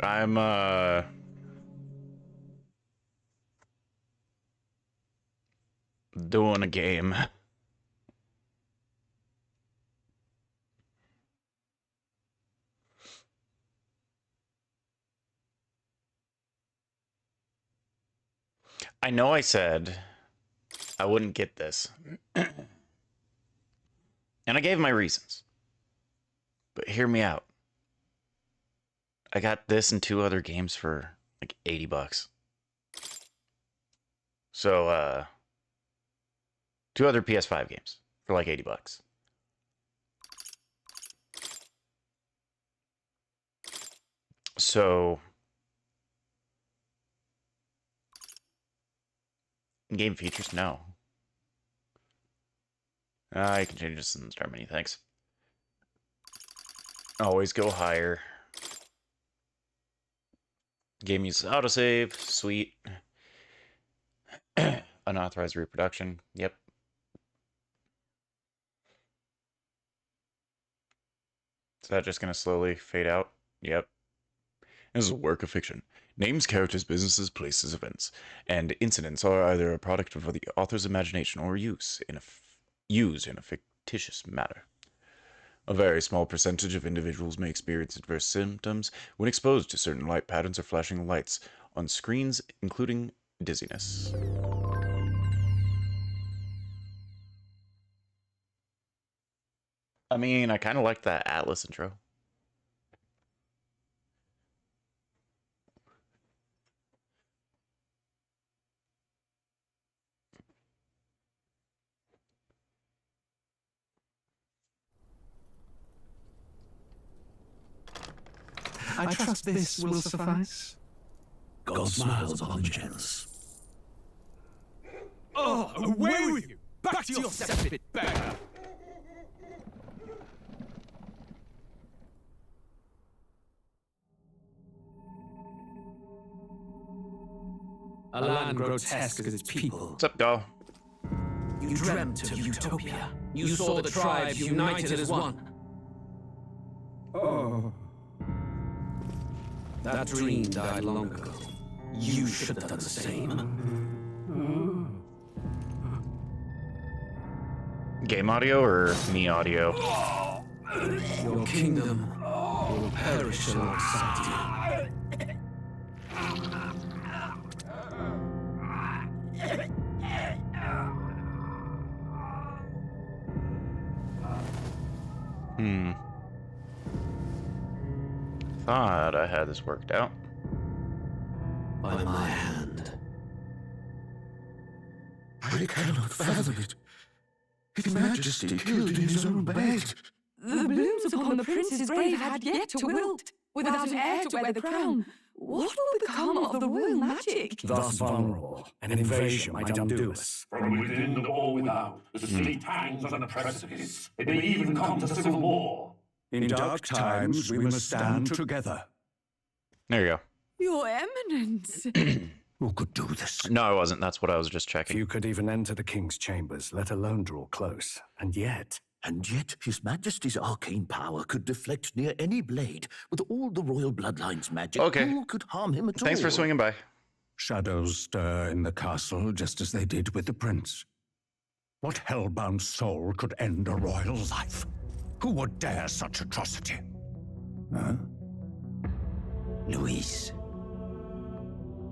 I'm doing a game. I know I said I wouldn't get this. And I gave my reasons. But hear me out. I got this and two other games for like $80. So two other PS5 games for like $80. So game features, no. I can change this in the start menu, thanks. Always go higher. Game uses autosave, sweet. Unauthorized reproduction, yep. Is that just gonna slowly fade out? Yep. This is a work of fiction. Names, characters, businesses, places, events, and incidents are either a product of the author's imagination or used in a fictitious manner. A very small percentage of individuals may experience adverse symptoms when exposed to certain light patterns or flashing lights on screens, including dizziness. I mean, I kind of like that Atlas intro. I trust this will suffice. God smiles upon chance. Oh, away with you! Back to your sepet beggar! A land grotesque as its people. What's up, doll? You dreamt of utopia. You saw the tribes united as one. Oh. That dream died long ago. You should have done the same. Game audio or me audio? Your kingdom will perish alongside you. Thought I had this worked out. By my hand. I cannot fathom it. His Majesty killed in his own bed. The blooms upon the prince's grave had yet to wilt. Without an heir to wear the crown, what will become of the royal magic? Thus vulnerable, an invasion might undo us. From within or without, the city hangs on a precipice. It may even come to civil war. In dark times, we must stand together. There you go. Your Eminence. Who could do this? No, I wasn't. That's what I was just checking. Few could even enter the king's chambers, let alone draw close. And yet, His Majesty's arcane power could deflect near any blade. With all the royal bloodline's magic, Okay. who could harm him at all? Thanks for swinging by. shadows stir in the castle just as they did with the prince. What hellbound soul could end a royal life? Who would dare such atrocity? Huh? Luis.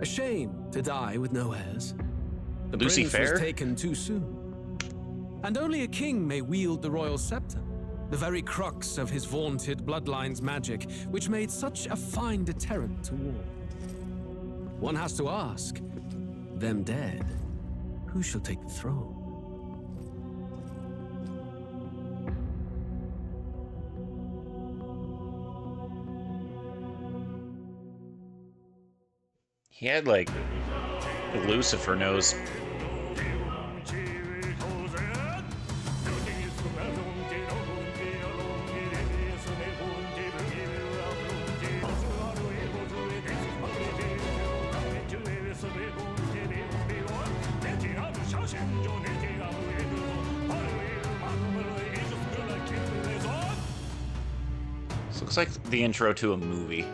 A shame to die with no heirs. The Lucy prince Fair? was taken too soon. And only a king may wield the royal scepter, the very crux of his vaunted bloodline's magic, which made such a fine deterrent to war. One has to ask, them dead, who shall take the throne? He had like Lucifer nose. This looks like the intro to a movie.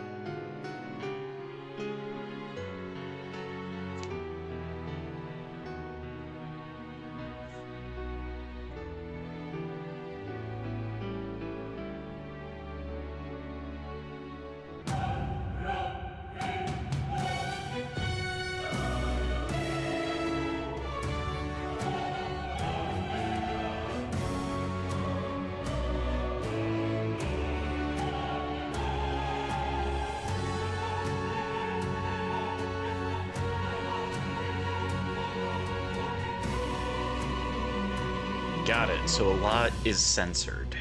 Got it. So a lot is censored.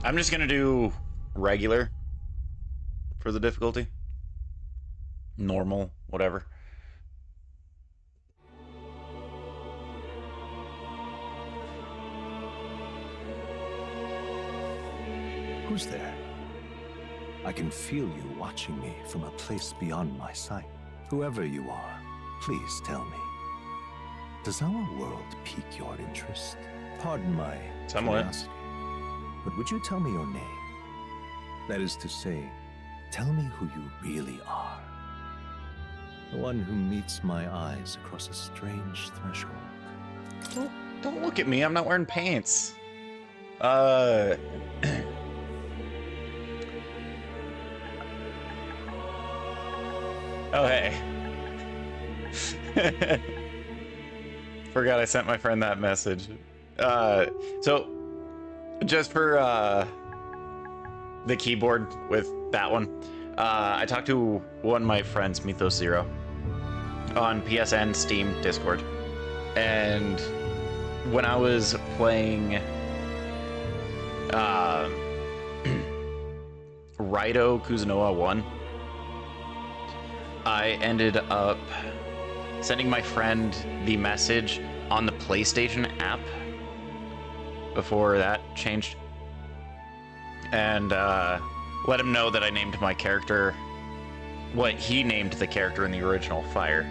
I'm just gonna do regular for the difficulty. Normal, whatever. Who's there? I can feel you watching me from a place beyond my sight. Whoever you are, please tell me. Does our world pique your interest? Pardon my Somewhat. curiosity, but would you tell me your name? That is to say, tell me who you really are. The one who meets my eyes across a strange threshold. Don't look at me. I'm not wearing pants. Oh, hey. Forgot I sent my friend that message. So, just for the keyboard with that one, I talked to one of my friends, Mythos Zero, on PSN, Steam, Discord. And when I was playing Raito Kuzunoa 1, I ended up sending my friend the message on the PlayStation app before that changed, and let him know that I named my character what he named the character in the original file.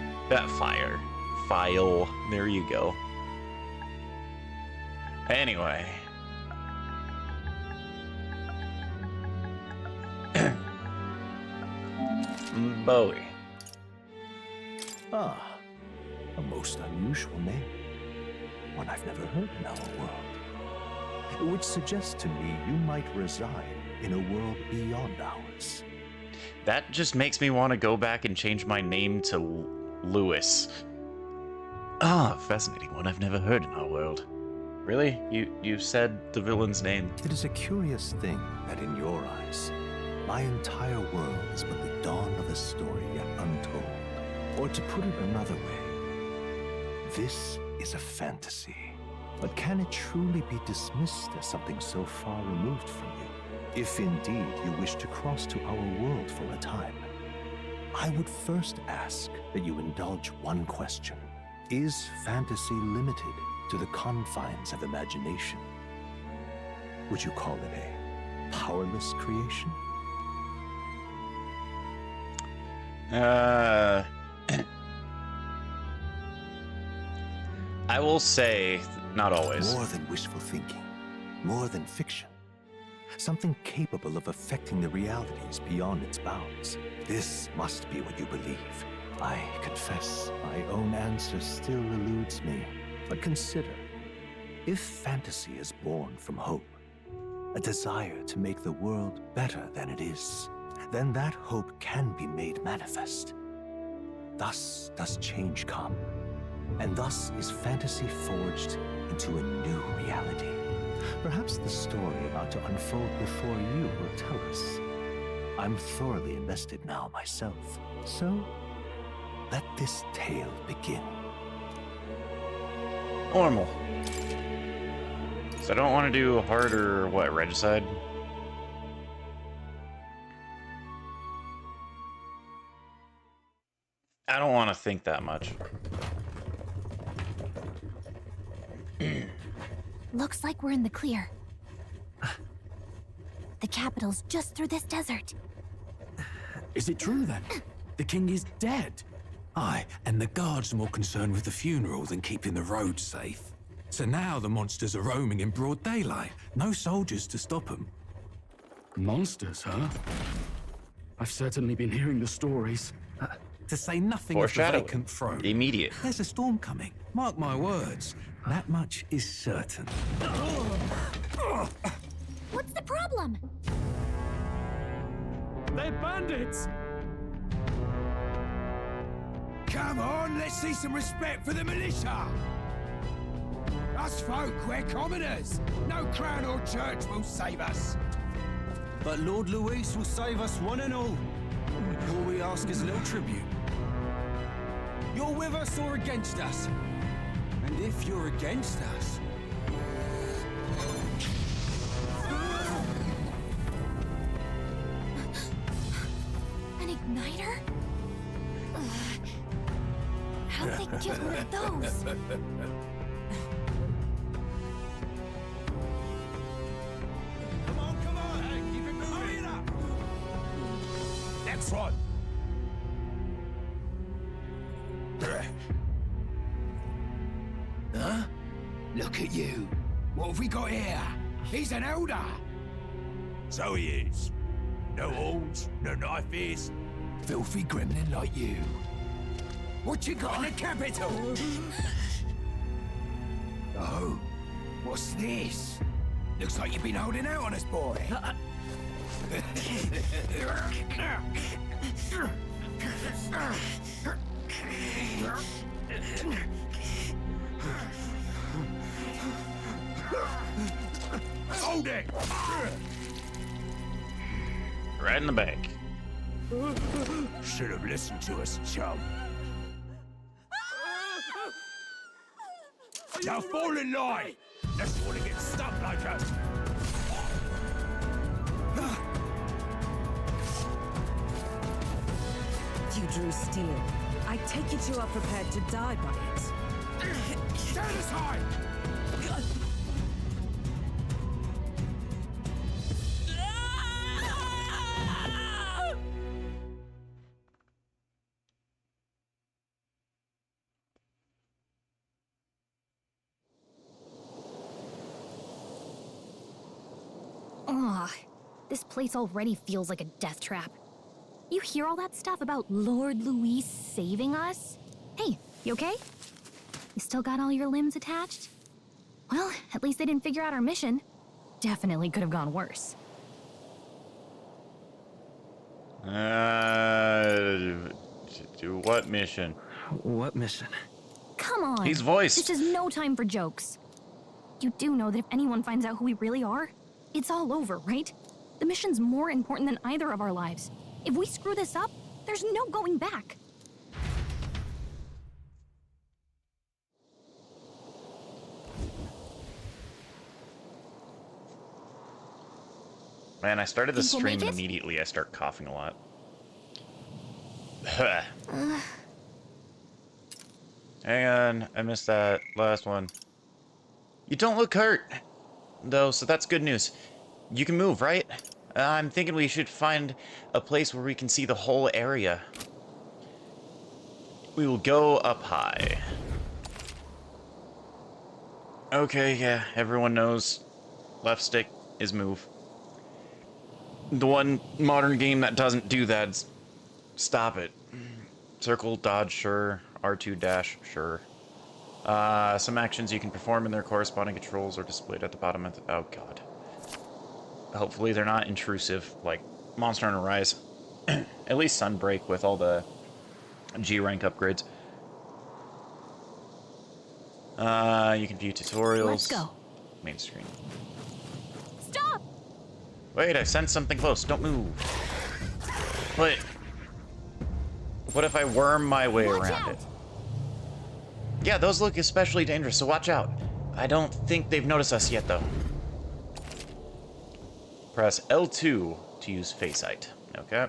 There you go. Anyway. Bowie. Ah, a most unusual name. One I've never heard in our world. Which suggests to me you might reside in a world beyond ours. That just makes me want to go back and change my name to Lewis. Ah, fascinating one I've never heard in our world. Really? You said the villain's name? It is a curious thing that in your eyes, my entire world is but the dawn of a story yet untold. Or to put it another way, this is a fantasy. But can it truly be dismissed as something so far removed from you? If indeed you wish to cross to our world for a time, I would first ask that you indulge one question. Is fantasy limited to the confines of imagination? Would you call it a powerless creation? I will say, not always. More than wishful thinking, more than fiction. Something capable of affecting the realities beyond its bounds. This must be what you believe. I confess, my own answer still eludes me. But consider, if fantasy is born from hope, a desire to make the world better than it is, then that hope can be made manifest. Thus does change come, and thus is fantasy forged into a new reality. Perhaps the story about to unfold before you will tell us. I'm thoroughly invested now myself, so let this tale begin. Normal. So I don't want to do harder, what, regicide? I don't want to think that much. Looks like we're in the clear. The capital's just through this desert. Is it true then? The king is dead? Aye, and the guards are more concerned with the funeral than keeping the roads safe. So now the monsters are roaming in broad daylight. No soldiers to stop them. Monsters, huh? I've certainly been hearing the stories. To say nothing of the Foreshadowing. vacant throne. Immediate. There's a storm coming. Mark my words. That much is certain. What's the problem? They're bandits! Come on, let's see some respect for the militia! Us folk, we're commoners. No crown or church will save us. But Lord Luis will save us one and all. All we ask is a little tribute. You're with us or against us? And if you're against us... An igniter? Ugh. How'd they get one of those? Come on, hey, keep it moving. Hurry it up. Next one. Huh? Look at you. What have we got here? He's an elder. So he is. No horns, no knife is. Filthy gremlin like you. What you got in the capital? Oh, what's this? Looks like you've been holding out on us, boy. Hold it! Right in the back. Should have listened to us, chum. Now fall in line! Let's want to get stuck like us. You drew steel. I take it you are prepared to die by it. Stand aside! Ugh, this place already feels like a death trap. You hear all that stuff about Lord Luis saving us? Hey, you okay? You still got all your limbs attached? Well, at least they didn't figure out our mission. Definitely could have gone worse. Do what mission? What mission? Come on. He's voiced. This is no time for jokes. You do know that if anyone finds out who we really are, it's all over, right? The mission's more important than either of our lives. If we screw this up, there's no going back. Man, I started the Think we'll stream make and it? immediately I start coughing a lot. Hang on, I missed that last one. You don't look hurt, though, so that's good news. You can move, right? I'm thinking we should find a place where we can see the whole area. We will go up high. Okay, yeah, everyone knows left stick is move. The one modern game that doesn't do that is stop it. Circle, dodge, sure. R2 dash, sure. Some actions you can perform and their corresponding controls are displayed at the bottom of the... Oh, God. Hopefully they're not intrusive, like Monster Hunter Rise. At least Sunbreak with all the G rank upgrades. You can view tutorials. Let's go. Main screen. Stop! Wait, I sensed something close. Don't move. Wait. What if I worm my way Watch around out. it? Yeah, those look especially dangerous, so watch out. I don't think they've noticed us yet, though. Press L2 to use face height. Okay.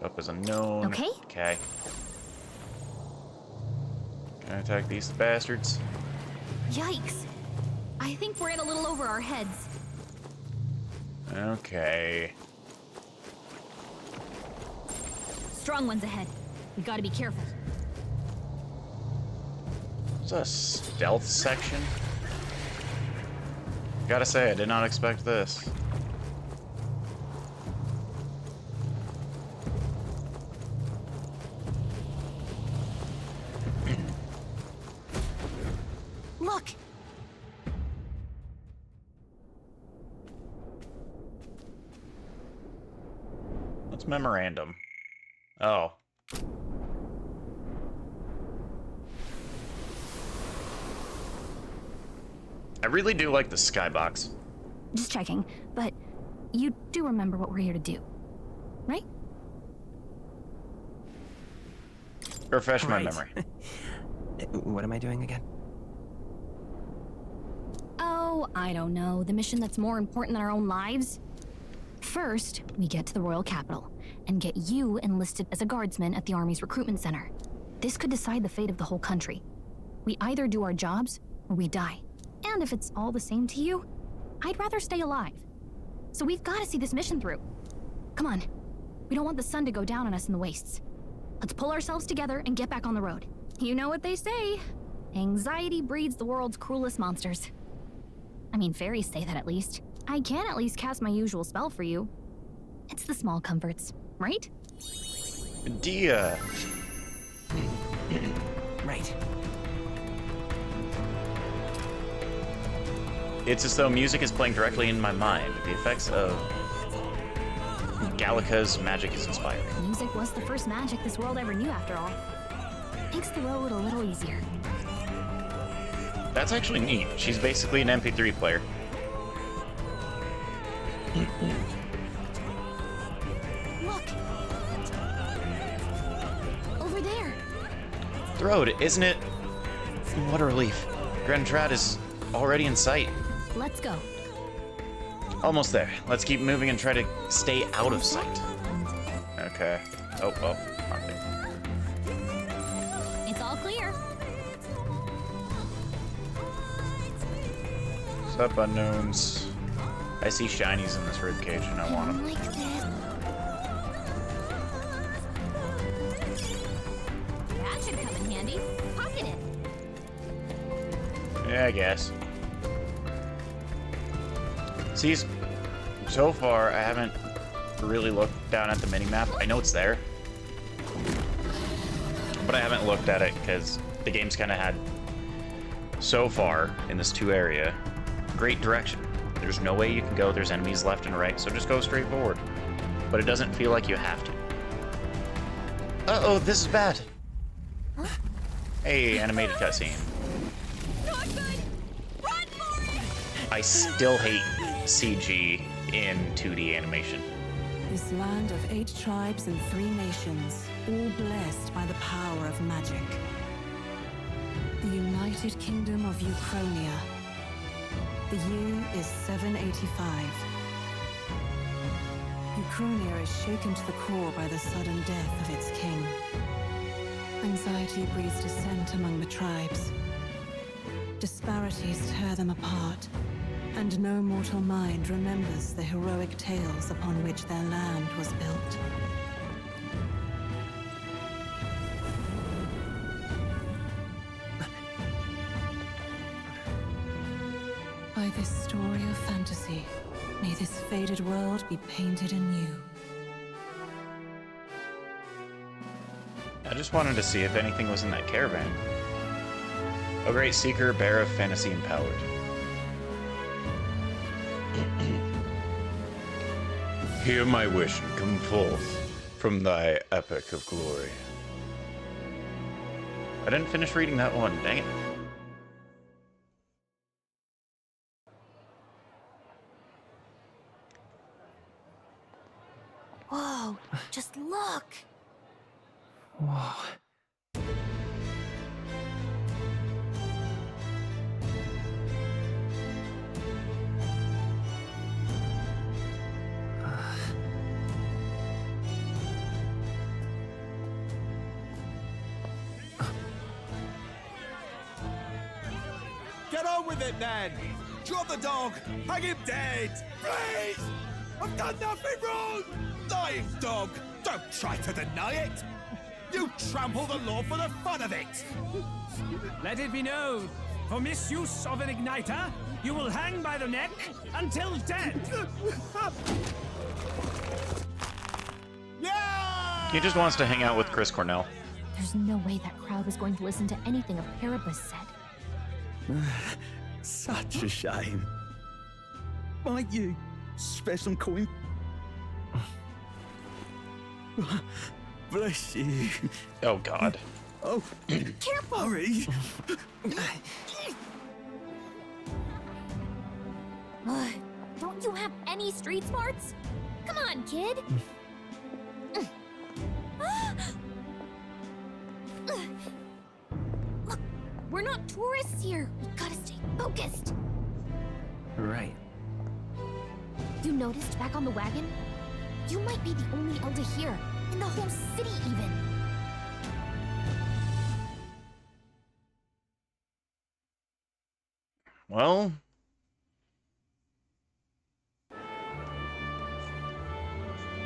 Up as unknown. Okay. Okay. Can I attack these bastards? Yikes. I think we're in a little over our heads. Okay. Strong ones ahead. We gotta be careful. Is a stealth section? Gotta say, I did not expect this. Look! What's memorandum? Oh. I really do like the skybox. Just checking, but you do remember what we're here to do, right? Refresh my Right. memory. What am I doing again? Oh, I don't know. The mission that's more important than our own lives? First, we get to the royal capital and get you enlisted as a guardsman at the army's recruitment center. This could decide the fate of the whole country. We either do our jobs or we die. And if it's all the same to you, I'd rather stay alive. So we've got to see this mission through. Come on. We don't want the sun to go down on us in the wastes. Let's pull ourselves together and get back on the road. You know what they say. Anxiety breeds the world's cruelest monsters. I mean, fairies say that at least. I can at least cast my usual spell for you. It's the small comforts, right? Dia. Right. It's as though music is playing directly in my mind. The effects of Gallica's magic is inspiring. Music was the first magic this world ever knew, after all. Makes the road a little easier. That's actually neat. She's basically an MP3 player. Look! Over there! The road, isn't it? What a relief. Grand Trad is already in sight. Let's go. Almost there. Let's keep moving and try to stay out of sight. Okay. Oh, well. Nothing. It's all clear. What's up, unknowns? I see shinies in this ribcage and I want them. Like this. That should come in handy. Pocket it. Yeah, I guess. See, so far I haven't really looked down at the minimap. I know it's there, but I haven't looked at it because the game's kind of had, so far in this 2 area, great direction. There's no way you can go, there's enemies left and right, so just go straight forward. But it doesn't feel like you have to. Uh-oh, this is bad. Huh? Hey, animated cutscene. Not good. Run for it! I still hate CG in 2D animation. This land of 8 tribes and 3 nations, all blessed by the power of magic. The United Kingdom of Uchronia. The year is 785. Uchronia is shaken to the core by the sudden death of its king. Anxiety breeds dissent among the tribes. Disparities tear them apart, and no mortal mind remembers the heroic tales upon which their land was built. By this story of fantasy, may this faded world be painted anew. I just wanted to see if anything was in that caravan. O great seeker, bearer of fantasy empowered. Hear my wish and come forth from thy epic of glory. I didn't finish reading that one, dang it. Whoa, just look! Whoa. Get on with it, then! Drop the dog! Hang him dead! Please! I've done nothing wrong! Lying dog! Don't try to deny it! You trample the law for the fun of it! Let it be known, for misuse of an igniter, you will hang by the neck until dead! Yeah! He just wants to hang out with Chris Cornell. There's no way that crowd was going to listen to anything a Paribus said. Such a shame. Might you spare some coin? Bless you. Oh, God. Oh, careful! Hurry. Ugh, don't you have any street smarts? Come on, kid. Look, we're not tourists here. We gotta stay focused. Right. You noticed back on the wagon? You might be the only Elder here, in the whole city even. Well,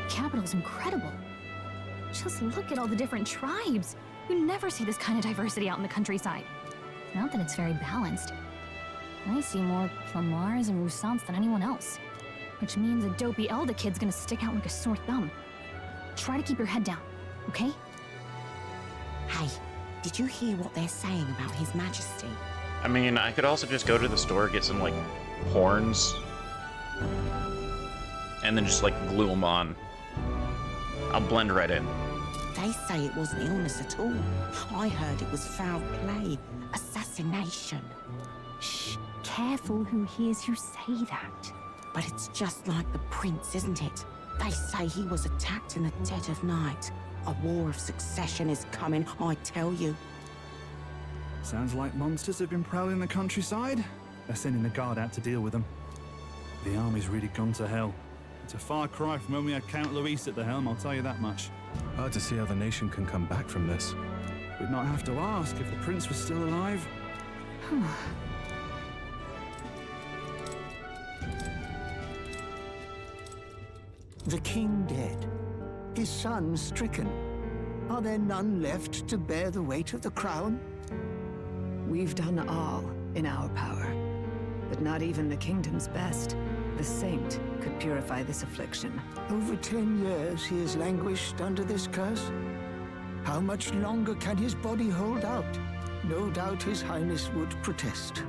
The capital's incredible. Just look at all the different tribes. You never see this kind of diversity out in the countryside. Not that it's very balanced. I see more Flamars and Roussants than anyone else. Which means a dopey Elder kid's gonna stick out like a sore thumb. Try to keep your head down, okay? Hey, did you hear what they're saying about His Majesty? I mean, I could also just go to the store, get some, like, horns, and then just, like, glue them on. I'll blend right in. They say it wasn't illness at all. I heard it was foul play, assassination. Shh, careful who hears you say that. But it's just like the prince, isn't it? They say he was attacked in the dead of night. A war of succession is coming, I tell you. Sounds like monsters have been prowling the countryside. They're sending the guard out to deal with them. The army's really gone to hell. It's a far cry from when we had Count Luis at the helm, I'll tell you that much. Hard to see how the nation can come back from this. We'd not have to ask if the prince was still alive. The king dead, his son stricken. Are there none left to bear the weight of the crown? We've done all in our power, but not even the kingdom's best, the saint, could purify this affliction. Over 10 years he has languished under this curse. How much longer can his body hold out? No doubt his highness would protest.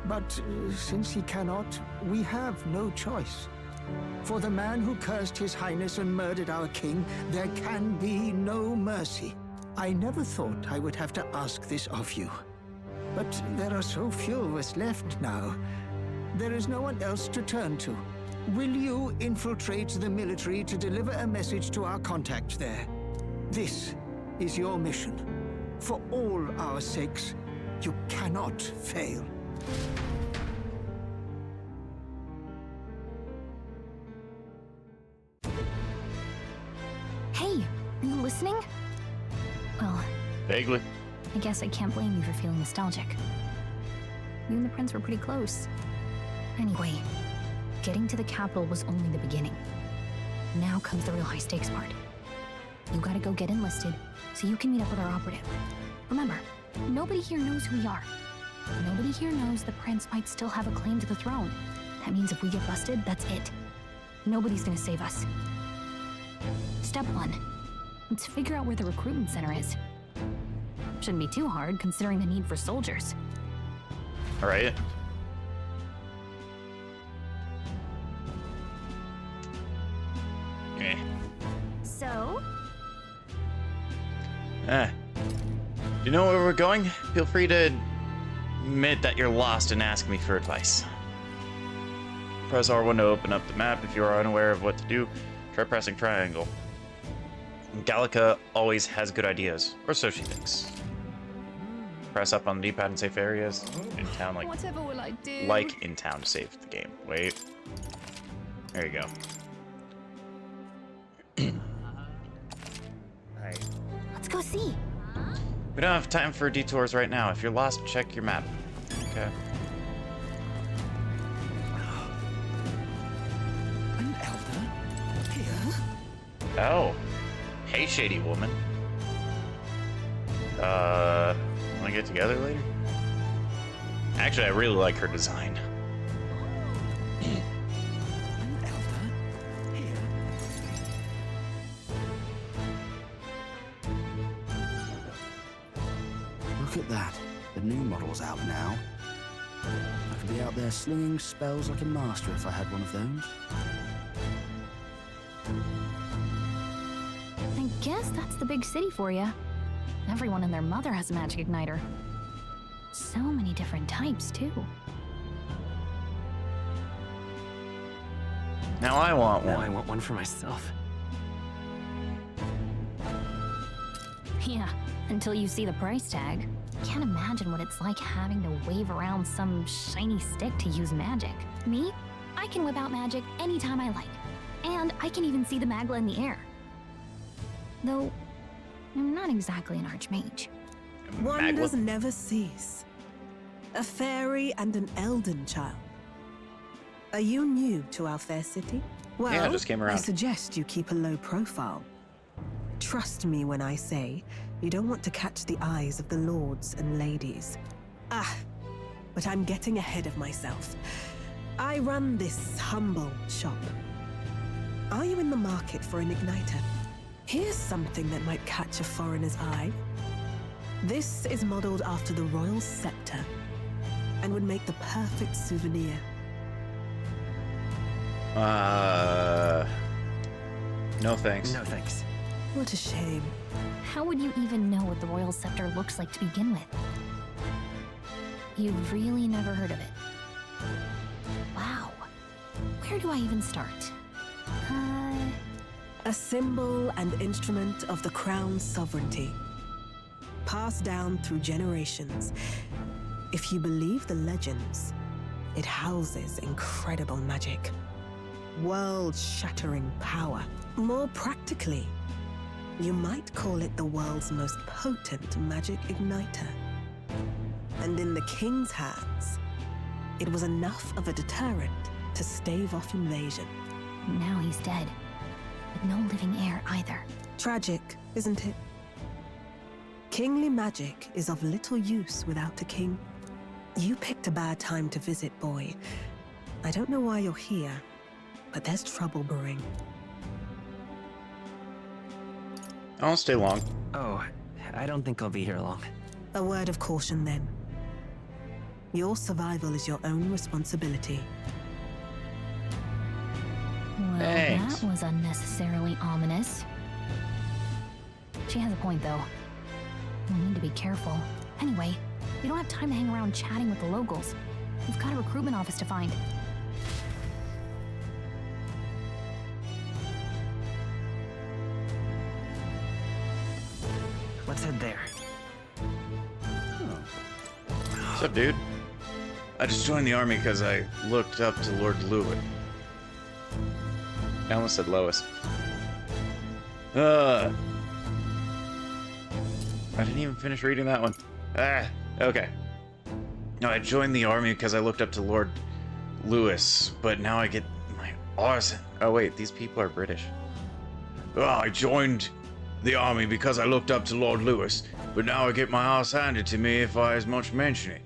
But since he cannot, we have no choice. For the man who cursed his highness and murdered our king, there can be no mercy. I never thought I would have to ask this of you. But there are so few of us left now. There is no one else to turn to. Will you infiltrate the military to deliver a message to our contact there? This is your mission. For all our sakes, you cannot fail. Hey, are you listening? Well, Vaguely. I guess I can't blame you for feeling nostalgic. You and the prince were pretty close. Anyway, getting to the capital was only the beginning. Now comes the real high-stakes part. You gotta go get enlisted, so you can meet up with our operative. Remember, nobody here knows who we are. Nobody here knows the prince might still have a claim to the throne. That means if we get busted, that's it. Nobody's gonna save us. Step 1. Let's figure out where the recruitment center is. Shouldn't be too hard, considering the need for soldiers. All right. So? You know where we're going? Feel free to admit that you're lost and ask me for advice. Press R1 to open up the map. If you are unaware of what to do, try pressing triangle. Gallica always has good ideas, or so she thinks. Press up on the D-pad in safe areas. In town, like Whatever will I do? Like in town to save the game. Wait. There you go. Alright. Let's go see. We don't have time for detours right now. If you're lost, check your map. Okay. An elder? Here? Oh. Hey, shady woman. Wanna get together later? Actually, I really like her design. An elder? Here? Look at that. The new model's out now. I could be out there slinging spells like a master if I had one of those. I guess that's the big city for you. Everyone and their mother has a magic igniter. So many different types, too. Now I want one. Now I want one for myself. Yeah, until you see the price tag. Can't imagine what it's like having to wave around some shiny stick to use magic. Me? I can whip out magic anytime I like. And I can even see the Magla in the air. Though, I'm not exactly an archmage. Wonders never cease. A fairy and an Elden child. Are you new to our fair city? Well, yeah, I just came around. I suggest you keep a low profile. Trust me when I say you don't want to catch the eyes of the lords and ladies. But I'm getting ahead of myself. I run this humble shop. Are you in the market for an igniter? Here's something that might catch a foreigner's eye. This is modeled after the royal scepter and would make the perfect souvenir. No thanks. No thanks. What a shame. How would you even know what the royal scepter looks like to begin with? You've really never heard of it. Wow. Where do I even start? A symbol and instrument of the crown's sovereignty. Passed down through generations. If you believe the legends, it houses incredible magic. World-shattering power. More practically, you might call it the world's most potent magic igniter. And in the king's hands, it was enough of a deterrent to stave off invasion. Now he's dead. With no living heir either. Tragic, isn't it? Kingly magic is of little use without a king. You picked a bad time to visit, boy. I don't know why you're here, but there's trouble brewing. I won't stay long. Oh, I don't think I'll be here long. A word of caution then. Your survival is your own responsibility. Well, Thanks. that was unnecessarily ominous. She has a point, though. We'll need to be careful. Anyway, we don't have time to hang around chatting with the locals. We've got a recruitment office to find. Let's head there. What's up, dude? I just joined the army because I looked up to Lord Lewis. I almost said Lois. I didn't even finish reading that one. Okay. No, I joined the army because I looked up to Lord Lewis, but now I get my arse. Oh wait, these people are British. I joined the army because I looked up to Lord Lewis, but now I get my ass handed to me if I as much mention it.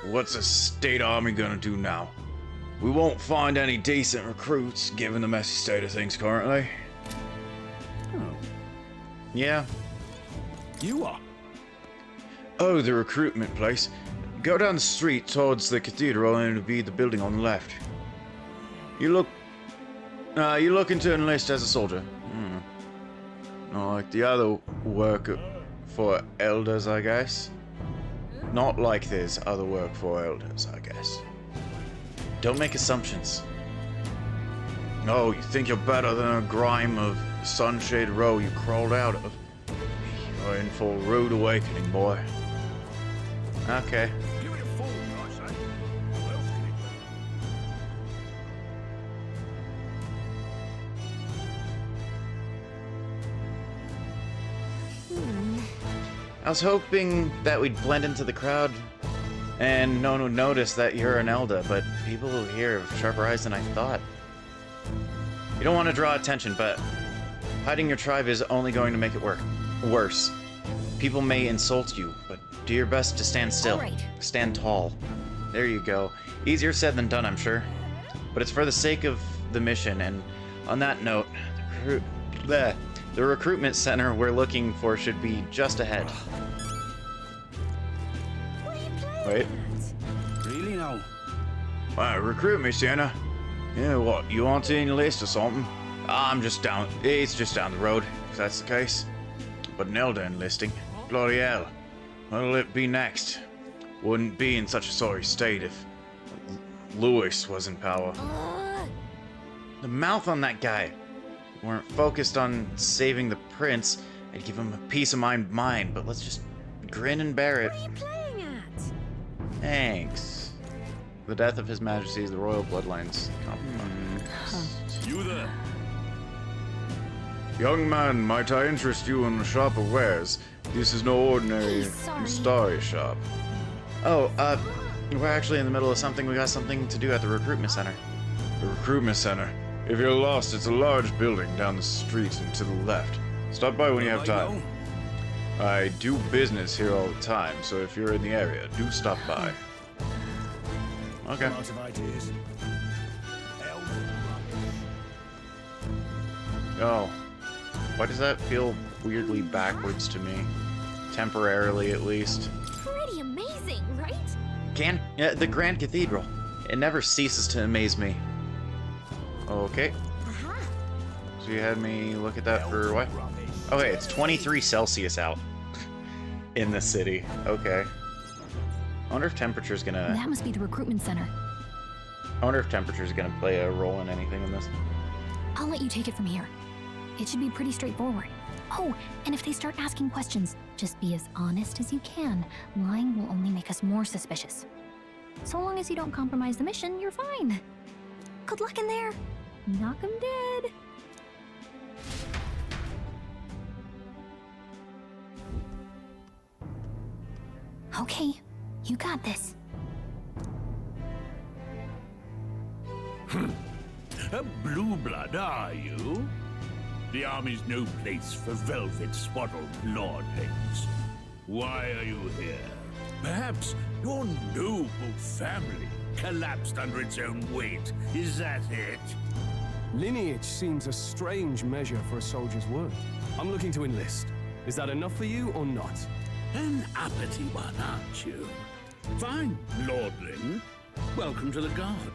What's a state army gonna do now? We won't find any decent recruits, given the messy state of things currently. Oh. Yeah. You are? Oh, the recruitment place. Go down the street towards the cathedral and it'll be the building on the left. You're looking to enlist as a soldier. Not like the other work for elders, I guess. Not like there's other work for elders, I guess. Don't make assumptions. Oh, you think you're better than a grime of Sunshade Row you crawled out of? You're in for a rude awakening, boy. Okay. Give it a fool, I say. Who else can it I was hoping that we'd blend into the crowd and no one would notice that you're an Elda, but people here have sharper eyes than I thought. You don't want to draw attention, but hiding your tribe is only going to make it worse. People may insult you, but do your best to stand still. All right. Stand tall. There you go. Easier said than done, I'm sure. But it's for the sake of the mission, and on that note, the recruitment center we're looking for should be just ahead. Wait. Really now? Recruit me, Sienna. Yeah, what, you want to enlist or something? It's just down the road, if that's the case. But an elder enlisting? Bloody hell. What'll it be next? Wouldn't be in such a sorry state if Lewis was in power. the mouth on that guy. We weren't focused on saving the prince. I'd give him a piece of my mind, but let's just grin and bear it. What are you playing at? Thanks. The death of His Majesty, the royal bloodlines compromised. You there? Young man, might I interest you in a shop of wares? This is no ordinary starry shop. Oh, we're actually in the middle of something. We got something to do at the recruitment center. The recruitment center? If you're lost, it's a large building down the street and to the left. Stop by when you have time. I do business here all the time, so if you're in the area, do stop by. Okay. Lots of ideas. Oh. Why does that feel weirdly backwards to me? Temporarily, at least. Pretty amazing, right? The Grand Cathedral. It never ceases to amaze me. Okay. So you had me look at that for what? Okay, it's 23 Celsius out in the city. Okay. I wonder if temperature's gonna... That must be the recruitment center. I wonder if temperature's gonna play a role in anything in this. I'll let you take it from here. It should be pretty straightforward. Oh, and if they start asking questions, just be as honest as you can. Lying will only make us more suspicious. So long as you don't compromise the mission, you're fine. Good luck in there. Knock 'em dead. Okay, you got this. A blue blood, are you? The army's no place for velvet-swaddled lordlings. Why are you here? Perhaps your noble family collapsed under its own weight. Is that it? Lineage seems a strange measure for a soldier's worth. I'm looking to enlist. Is that enough for you or not? An uppity one, aren't you? Fine, lordling. Welcome to the Guard,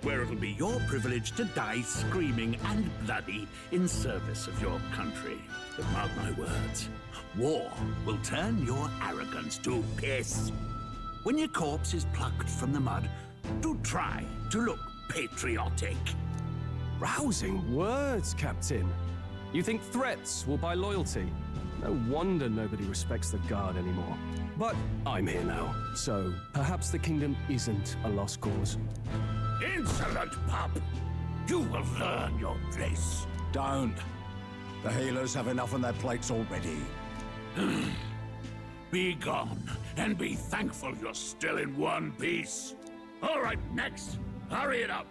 where it'll be your privilege to die screaming and bloody in service of your country. But mark my words, war will turn your arrogance to piss. When your corpse is plucked from the mud, do try to look patriotic. Rousing words, Captain. You think threats will buy loyalty? No wonder nobody respects the Guard anymore. But I'm here now, so perhaps the kingdom isn't a lost cause. Insolent pup! You will learn your place. Don't. The healers have enough on their plates already. Be gone, and be thankful you're still in one piece. All right, next. Hurry it up.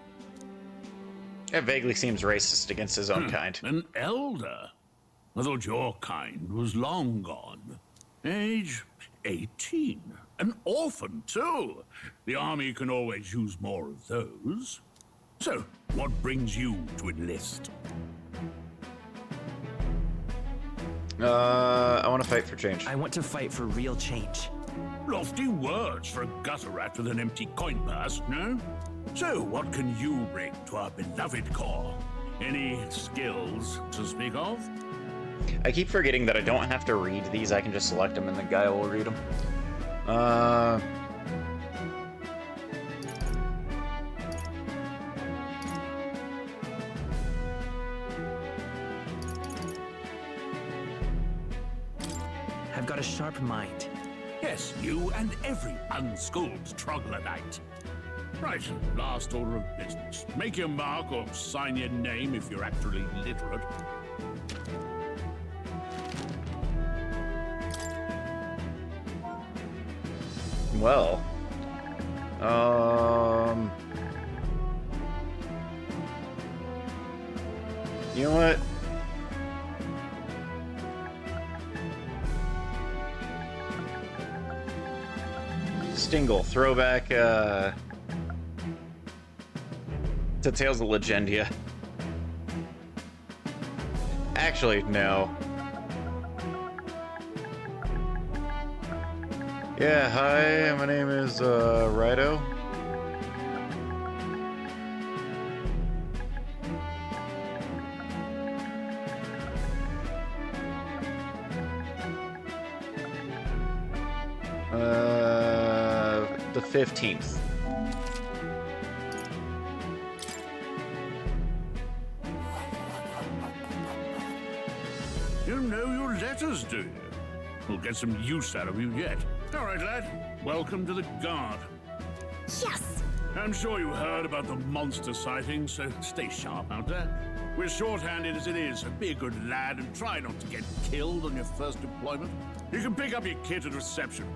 It vaguely seems racist against his own kind. An elder? I thought your kind was long gone. Age 18. An orphan, too. The army can always use more of those. So, what brings you to enlist? I want to fight for change. I want to fight for real change. Lofty words for a gutter rat with an empty coin purse, no? So, what can you bring to our beloved corps? Any skills to speak of? I keep forgetting that I don't have to read these. I can just select them and the guy will read them. I've got a sharp mind. Yes, you and every unschooled troglodyte. Right, last order of business. Make your mark or sign your name if you're actually literate. Well, you know what? Stingle, throwback, to Tales of Legendia. Actually, no. Yeah, hi, my name is, Rido. The 15th. do you? We'll get some use out of you yet. All right, lad. Welcome to the Guard. Yes! I'm sure you heard about the monster sightings, so stay sharp out there. We're short-handed as it is, so be a good lad and try not to get killed on your first deployment. You can pick up your kit at reception.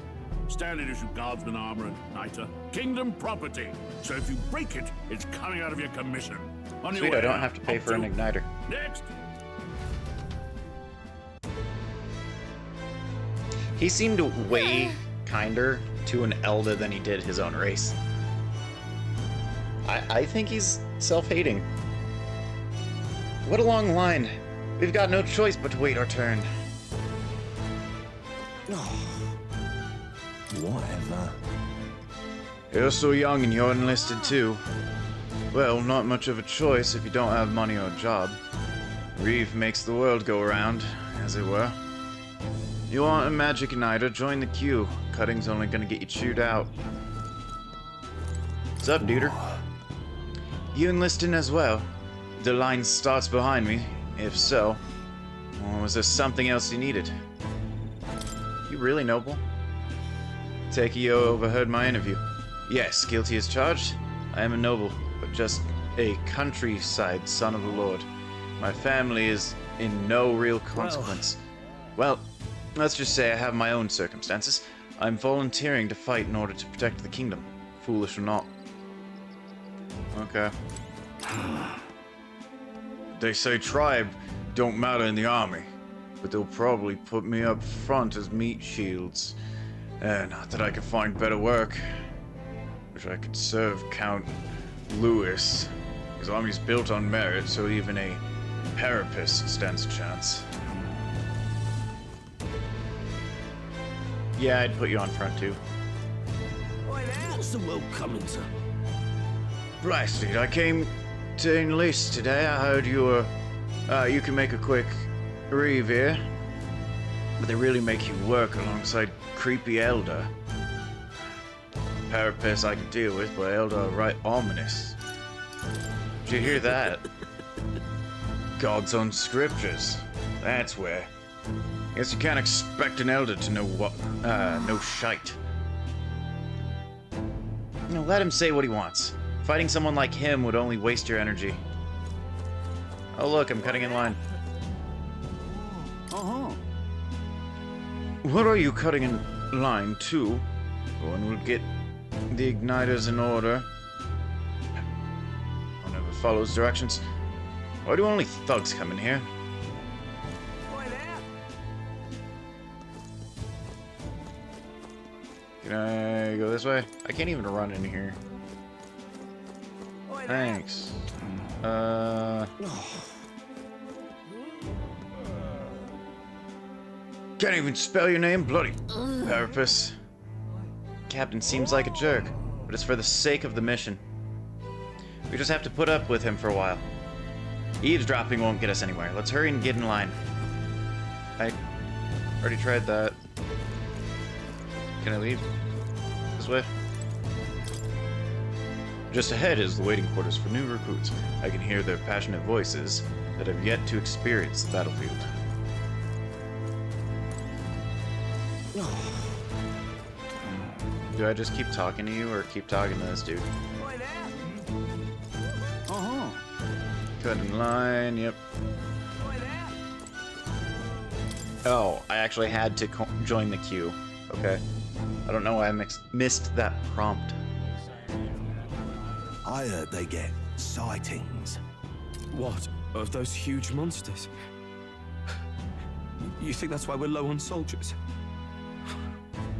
Standard issue guardsman armor and igniter. Kingdom property. So if you break it, it's coming out of your commission. On your Sweet, way I don't out. have to pay Up for an to- igniter. Next. He seemed way kinder to an Elda than he did his own race. I think he's self-hating. What a long line. We've got no choice but to wait our turn. Whatever. You're so young and you're enlisted too. Well, not much of a choice if you don't have money or a job. Reeve makes the world go around, as it were. You want a magic igniter? Join the queue. Cutting's only gonna get you chewed out. What's up, duder? You enlisting as well? The line starts behind me. If so, or was there something else you needed? You really noble? Take you overheard my interview. Yes, guilty as charged. I am a noble, but just a countryside son of a lord. My family is in no real consequence. Well, let's just say I have my own circumstances. I'm volunteering to fight in order to protect the kingdom, foolish or not. Okay. They say tribe don't matter in the army, but they'll probably put me up front as meat shields. Not that I could find better work. Wish I could serve Count Louis. His army's built on merit, so even a Parapus stands a chance. Yeah, I'd put you on front too. What's the world coming to? Blasted, I came to enlist today. I heard you were, you can make a quick Reeve here. But they really make you work alongside creepy Elder. Parapets I could deal with, but Elder are right ominous. Did you hear that? God's own scriptures. That's where. Guess you can't expect an Elder to know what, no shite. You know, let him say what he wants. Fighting someone like him would only waste your energy. Oh look, I'm cutting in line. Uh-huh. What are you cutting in line to? One will get the igniters in order. One never follows directions. Why do only thugs come in here? Can I go this way? I can't even run in here. Thanks. Can't even spell your name, bloody Parapus. Captain seems like a jerk, but it's for the sake of the mission. We just have to put up with him for a while. Eavesdropping won't get us anywhere. Let's hurry and get in line. I already tried that. Can I leave? This way? Just ahead is the waiting quarters for new recruits. I can hear their passionate voices that have yet to experience the battlefield. Do I just keep talking to you or keep talking to this dude? Uh-huh. Cut in line, yep. Oh, I actually had to join the queue. Okay. I don't know why I missed that prompt. I heard they get sightings. What? Of those huge monsters? You think that's why we're low on soldiers?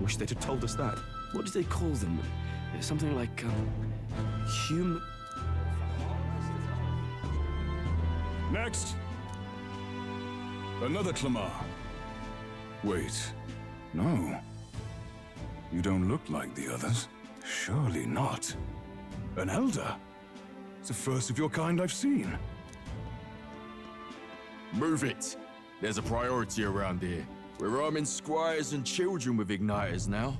Wish they'd have told us that. What do they call them? Something like, human... Next! Another Clamar. Wait, no. You don't look like the others. Surely not. An Elder? It's the first of your kind I've seen. Move it! There's a priority around here. We're arming squires and children with igniters now.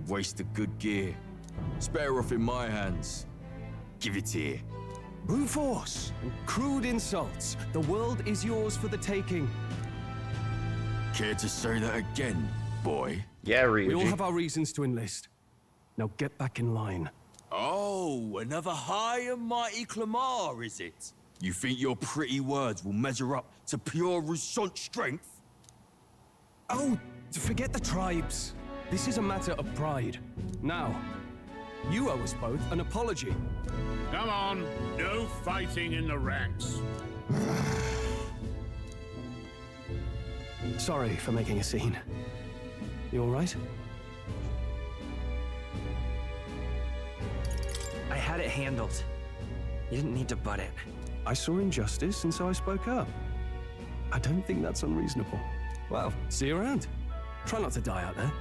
Waste of good gear. It's better off in my hands. Give it here. Brute force! Crude insults. The world is yours for the taking. Care to say that again, boy? Yeah, We all Ryuji. have our reasons to enlist. Now get back in line. Oh, another high and mighty Clamar, is it? You think your pretty words will measure up to pure Russant strength? Oh, forget the tribes. This is a matter of pride. Now, you owe us both an apology. Come on, no fighting in the ranks. Sorry for making a scene. You all right? I had it handled. You didn't need to butt in. I saw injustice, and so I spoke up. I don't think that's unreasonable. Well, see you around. Try not to die out there.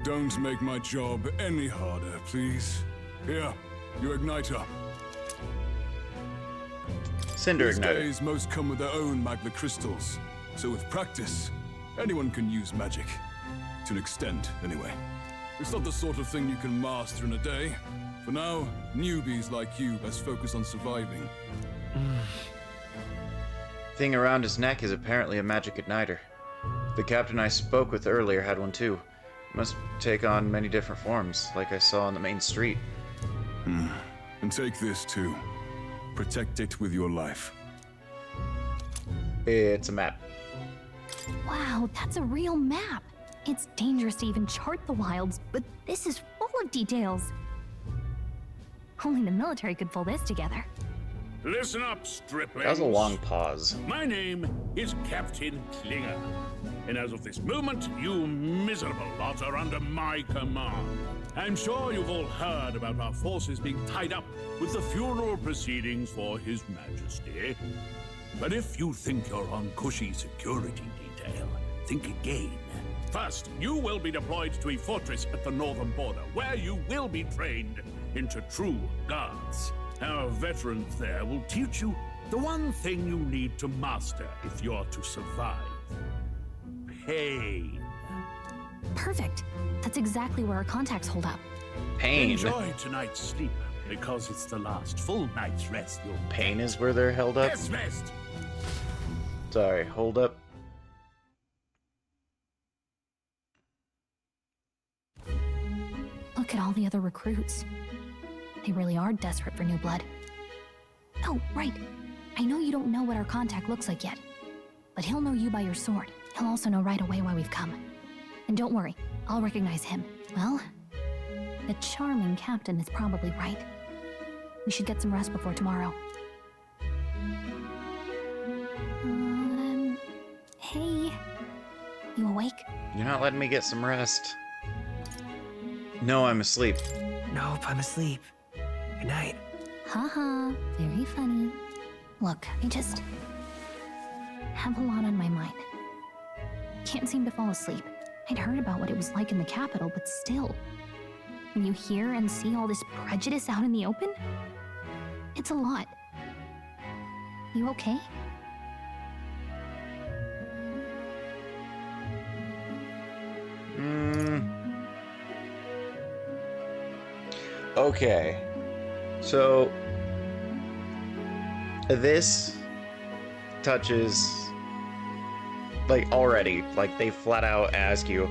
Don't make my job any harder, please. Here, your igniter. Cinder These igniter. days, most come with their own magna crystals. So with practice, anyone can use magic. To an extent, anyway. It's not the sort of thing you can master in a day. For now, newbies like you best focus on surviving. Thing around his neck is apparently a magic igniter. The captain I spoke with earlier had one too. It must take on many different forms, like I saw on the main street. And take this too. Protect it with your life. It's a map. Wow, that's a real map. It's dangerous to even chart the wilds, but this is full of details. Only the military could pull this together. Listen up, striplings. That was a long pause. My name is Captain Klinger, and as of this moment, you miserable lot are under my command. I'm sure you've all heard about our forces being tied up with the funeral proceedings for His Majesty. But if you think you're on cushy security detail, think again. First, you will be deployed to a fortress at the northern border, where you will be trained into true guards. Our veterans there will teach you the one thing you need to master if you're to survive. Pain. Perfect. That's exactly where our contacts hold up. Pain. Enjoy tonight's sleep, because it's the last full night's rest you'll get. Pain is where they're held up? Yes, rest! Sorry, hold up. Look at all the other recruits. They really are desperate for new blood. Oh, right. I know you don't know what our contact looks like yet, but he'll know you by your sword. He'll also know right away why we've come. And don't worry, I'll recognize him. Well, the charming captain is probably right. We should get some rest before tomorrow. Hey. You awake? You're not letting me get some rest. No, I'm asleep. Nope, I'm asleep. Good night. Haha, very funny. Look, I just have a lot on my mind. Can't seem to fall asleep. I'd heard about what it was like in the capital, but still. When you hear and see all this prejudice out in the open, it's a lot. You okay? Okay. So this touches like already, like they flat out ask you,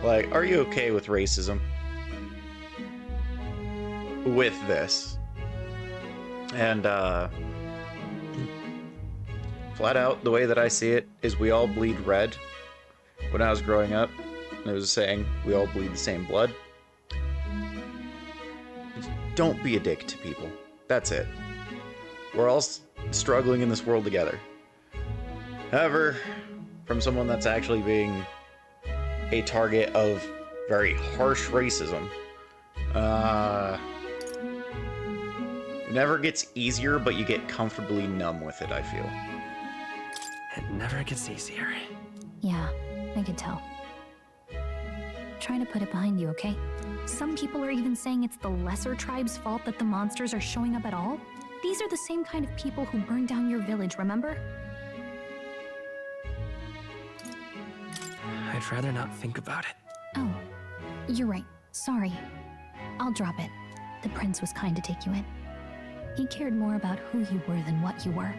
like, are you okay with racism? With this. And flat out, the way that I see it is we all bleed red. When I was growing up, it was a saying, we all bleed the same blood. Don't be a dick to people. That's it. We're all struggling in this world together. However, from someone that's actually being a target of very harsh racism, it never gets easier, but you get comfortably numb with it, I feel. It never gets easier. Yeah, I could tell. Try to put it behind you, okay? Some people are even saying it's the lesser tribe's fault that the monsters are showing up at all. These are the same kind of people who burned down your village, remember? I'd rather not think about it. Oh, you're right. Sorry. I'll drop it. The prince was kind to take you in. He cared more about who you were than what you were.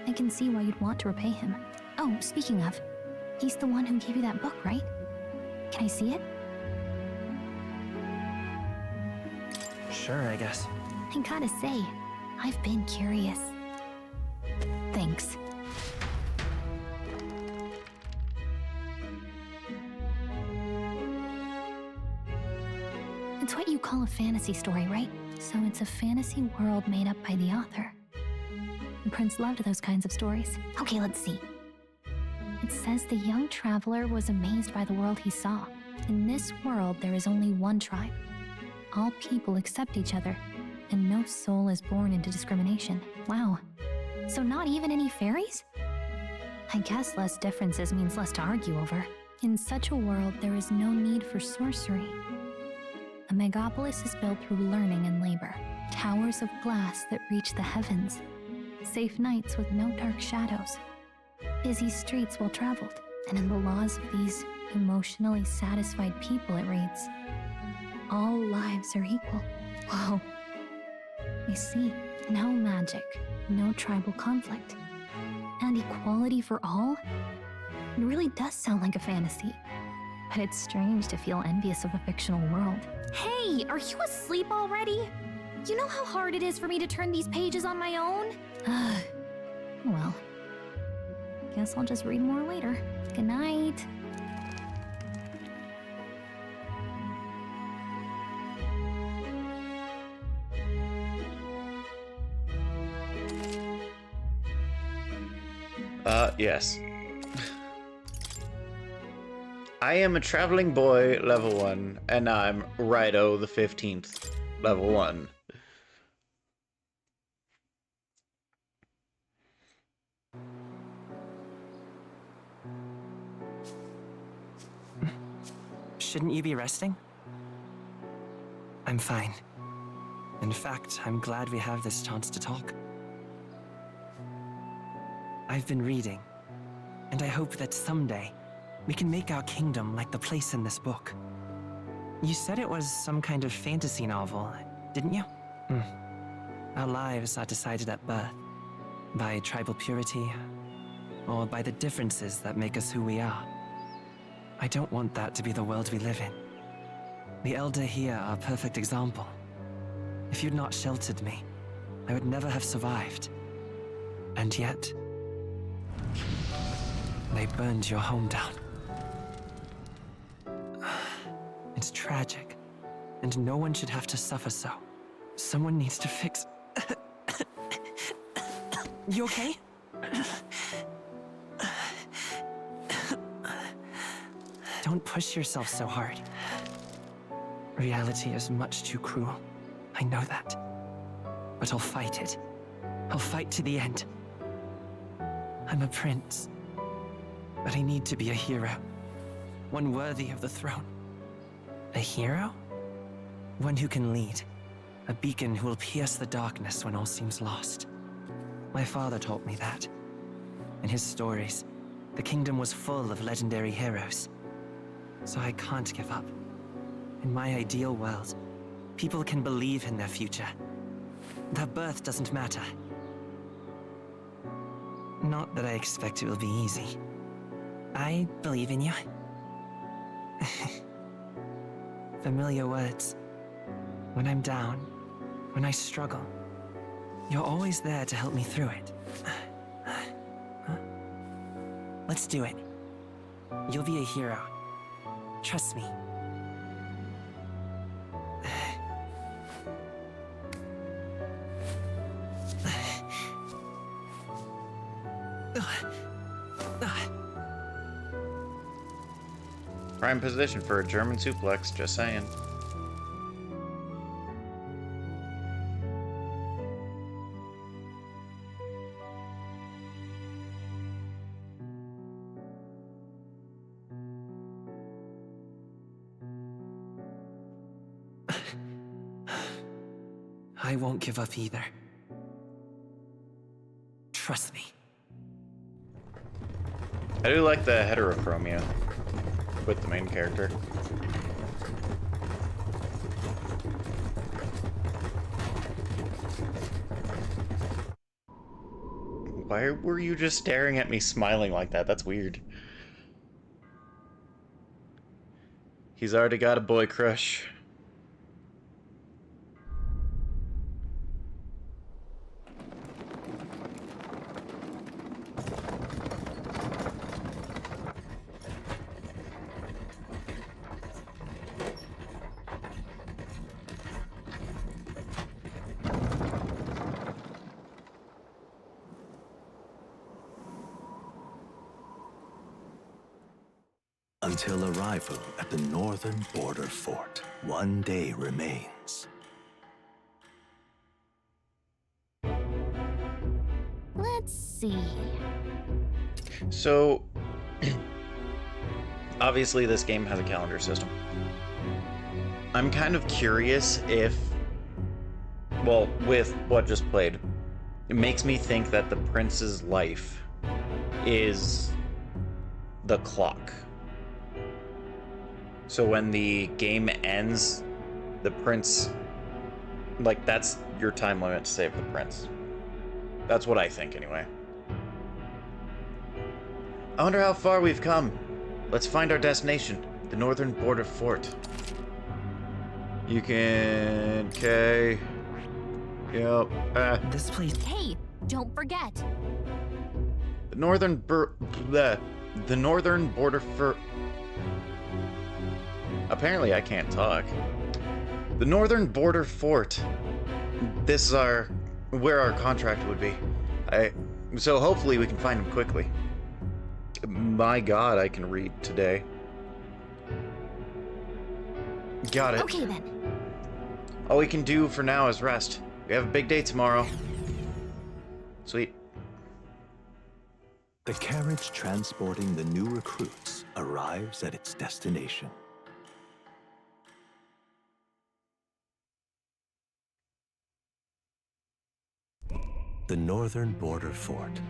I can see why you'd want to repay him. Oh, speaking of, he's the one who gave you that book, right? Can I see it? Sure, I guess. I gotta say, I've been curious. Thanks. It's what you call a fantasy story, right? So it's a fantasy world made up by the author. The prince loved those kinds of stories. Okay, let's see. It says the young traveler was amazed by the world he saw. In this world, there is only one tribe. All people accept each other, and no soul is born into discrimination. Wow. So not even any fairies? I guess less differences means less to argue over. In such a world, there is no need for sorcery. A megapolis is built through learning and labor. Towers of glass that reach the heavens. Safe nights with no dark shadows. Busy streets well traveled. And in the laws of these emotionally satisfied people, it reads, all lives are equal. Whoa. I see. No magic, no tribal conflict, and equality for all? It really does sound like a fantasy. But it's strange to feel envious of a fictional world. Hey, are you asleep already? You know how hard it is for me to turn these pages on my own? Well, guess I'll just read more later. Good night. Yes. I am a traveling boy, level 1, and I'm Rido the 15th, level 1. Shouldn't you be resting? I'm fine. In fact, I'm glad we have this chance to talk. I've been reading, and I hope that someday we can make our kingdom like the place in this book. You said it was some kind of fantasy novel, didn't you? Our lives are decided at birth, by tribal purity, or by the differences that make us who we are. I don't want that to be the world we live in. The Elder here are a perfect example. If you'd not sheltered me, I would never have survived. And yet, they burned your home down. It's tragic, and no one should have to suffer so. Someone needs to fix... You okay? Don't push yourself so hard. Reality is much too cruel. I know that. But I'll fight it. I'll fight to the end. I'm a prince. But I need to be a hero. One worthy of the throne. A hero? One who can lead. A beacon who will pierce the darkness when all seems lost. My father taught me that. In his stories, the kingdom was full of legendary heroes. So I can't give up. In my ideal world, people can believe in their future. Their birth doesn't matter. Not that I expect it will be easy. I believe in you. Familiar words. When I'm down, when I struggle, you're always there to help me through it. Let's do it. You'll be a hero. Trust me. Prime position for a German suplex, just saying. I won't give up either. Trust me. I do like the heterochromia with the main character. Why were you just staring at me smiling like that? That's weird. He's already got a boy crush. Until arrival at the northern border fort, one day remains. Let's see. So, obviously this game has a calendar system. I'm kind of curious if, well, with what just played, it makes me think that the prince's life is the clock. So when the game ends, the prince, like, that's your time limit to save the prince. That's what I think, anyway. I wonder how far we've come. Let's find our destination, the northern border fort. You can... Okay. Yep. This place... Hey, don't forget. The northern border fort... Apparently I can't talk. The northern border fort. This is where our contract would be. So hopefully we can find him quickly. My God, I can read today. Got it. Okay then. All we can do for now is rest. We have a big day tomorrow. Sweet. The carriage transporting the new recruits arrives at its destination. The northern border fort.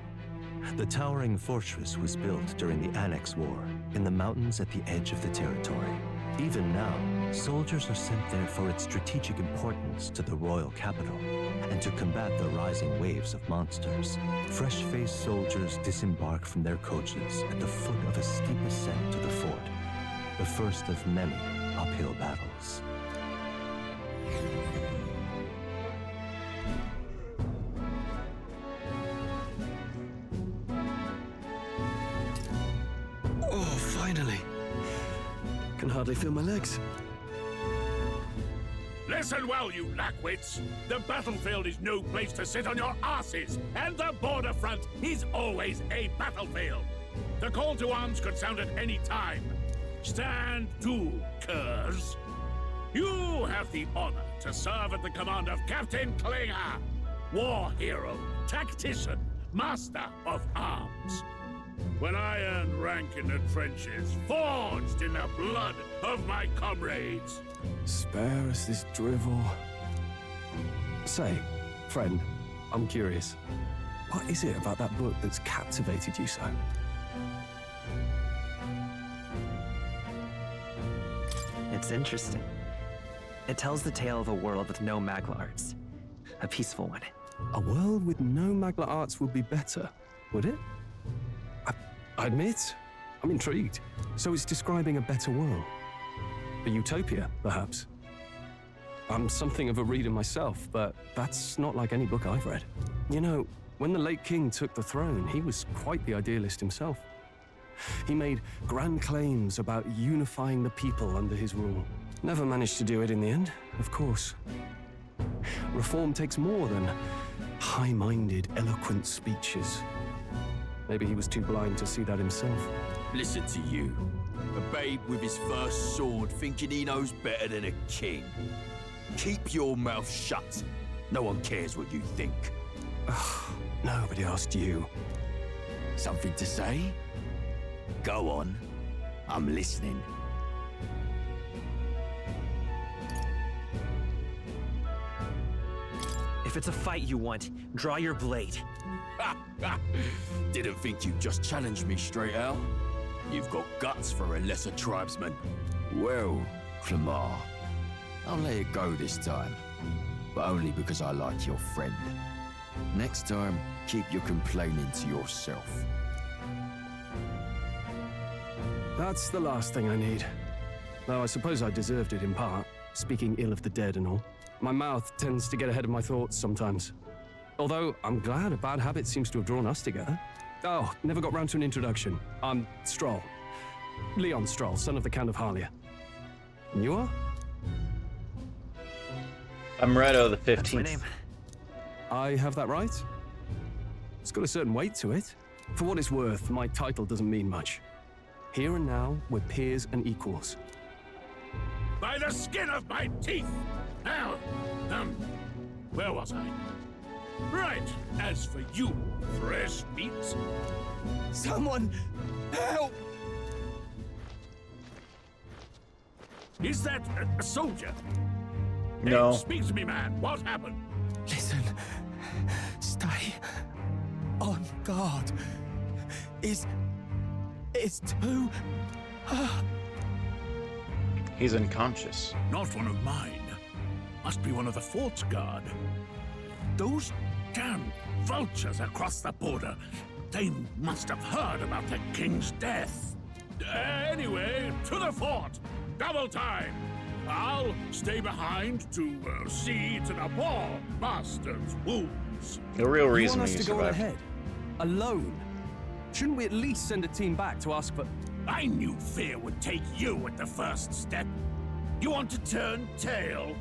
The towering fortress was built during the Annex War in the mountains at the edge of the territory. Even now, soldiers are sent there for its strategic importance to the royal capital and to combat the rising waves of monsters. Fresh-faced soldiers disembark from their coaches at the foot of a steep ascent to the fort, the first of many uphill battles. Oh, finally. Can hardly feel my legs. Listen well, you lackwits. The battlefield is no place to sit on your asses, and the border front is always a battlefield. The call to arms could sound at any time. Stand to, curs. You have the honor to serve at the command of Captain Klinger, war hero, tactician, master of arms. When I earned rank in the trenches, forged in the blood of my comrades. Spare us this drivel. Say, friend, I'm curious. What is it about that book that's captivated you so? It's interesting. It tells the tale of a world with no Magla arts. A peaceful one. A world with no Magla arts would be better, would it? I admit, I'm intrigued. So it's describing a better world. A utopia, perhaps. I'm something of a reader myself, but that's not like any book I've read. You know, when the late king took the throne, he was quite the idealist himself. He made grand claims about unifying the people under his rule. Never managed to do it in the end, of course. Reform takes more than high-minded, eloquent speeches. Maybe he was too blind to see that himself. Listen to you. A babe with his first sword thinking he knows better than a king. Keep your mouth shut. No one cares what you think. Nobody asked you. Something to say? Go on. I'm listening. If it's a fight you want, draw your blade. Didn't think you'd just challenge me straight out. You've got guts for a lesser tribesman. Well, Clamar, I'll let it go this time. But only because I like your friend. Next time, keep your complaining to yourself. That's the last thing I need. Though I suppose I deserved it in part, speaking ill of the dead and all. My mouth tends to get ahead of my thoughts sometimes. Although, I'm glad a bad habit seems to have drawn us together. Oh, never got round to an introduction. I'm Stroll. Leon Stroll, son of the Count of Harlia. And you are? I'm Redo the 15th. That's my name. I have that right? It's got a certain weight to it. For what it's worth, my title doesn't mean much. Here and now, we're peers and equals. By the skin of my teeth! Now, where was I? Right, as for you, fresh meat. Someone, help! Is that a soldier? No. Hey, speak to me, man. What happened? Listen, stay on guard. It's too... He's unconscious. Not one of mine. Must be one of the fort's guard. Those damn vultures across the border. They must have heard about the king's death. Anyway, to the fort. Double time. I'll stay behind to see to the poor bastard's wounds. The real reason you want he us to go survived. ahead? Alone? Shouldn't we at least send a team back to ask for... I knew fear would take you at the first step. You want to turn tail?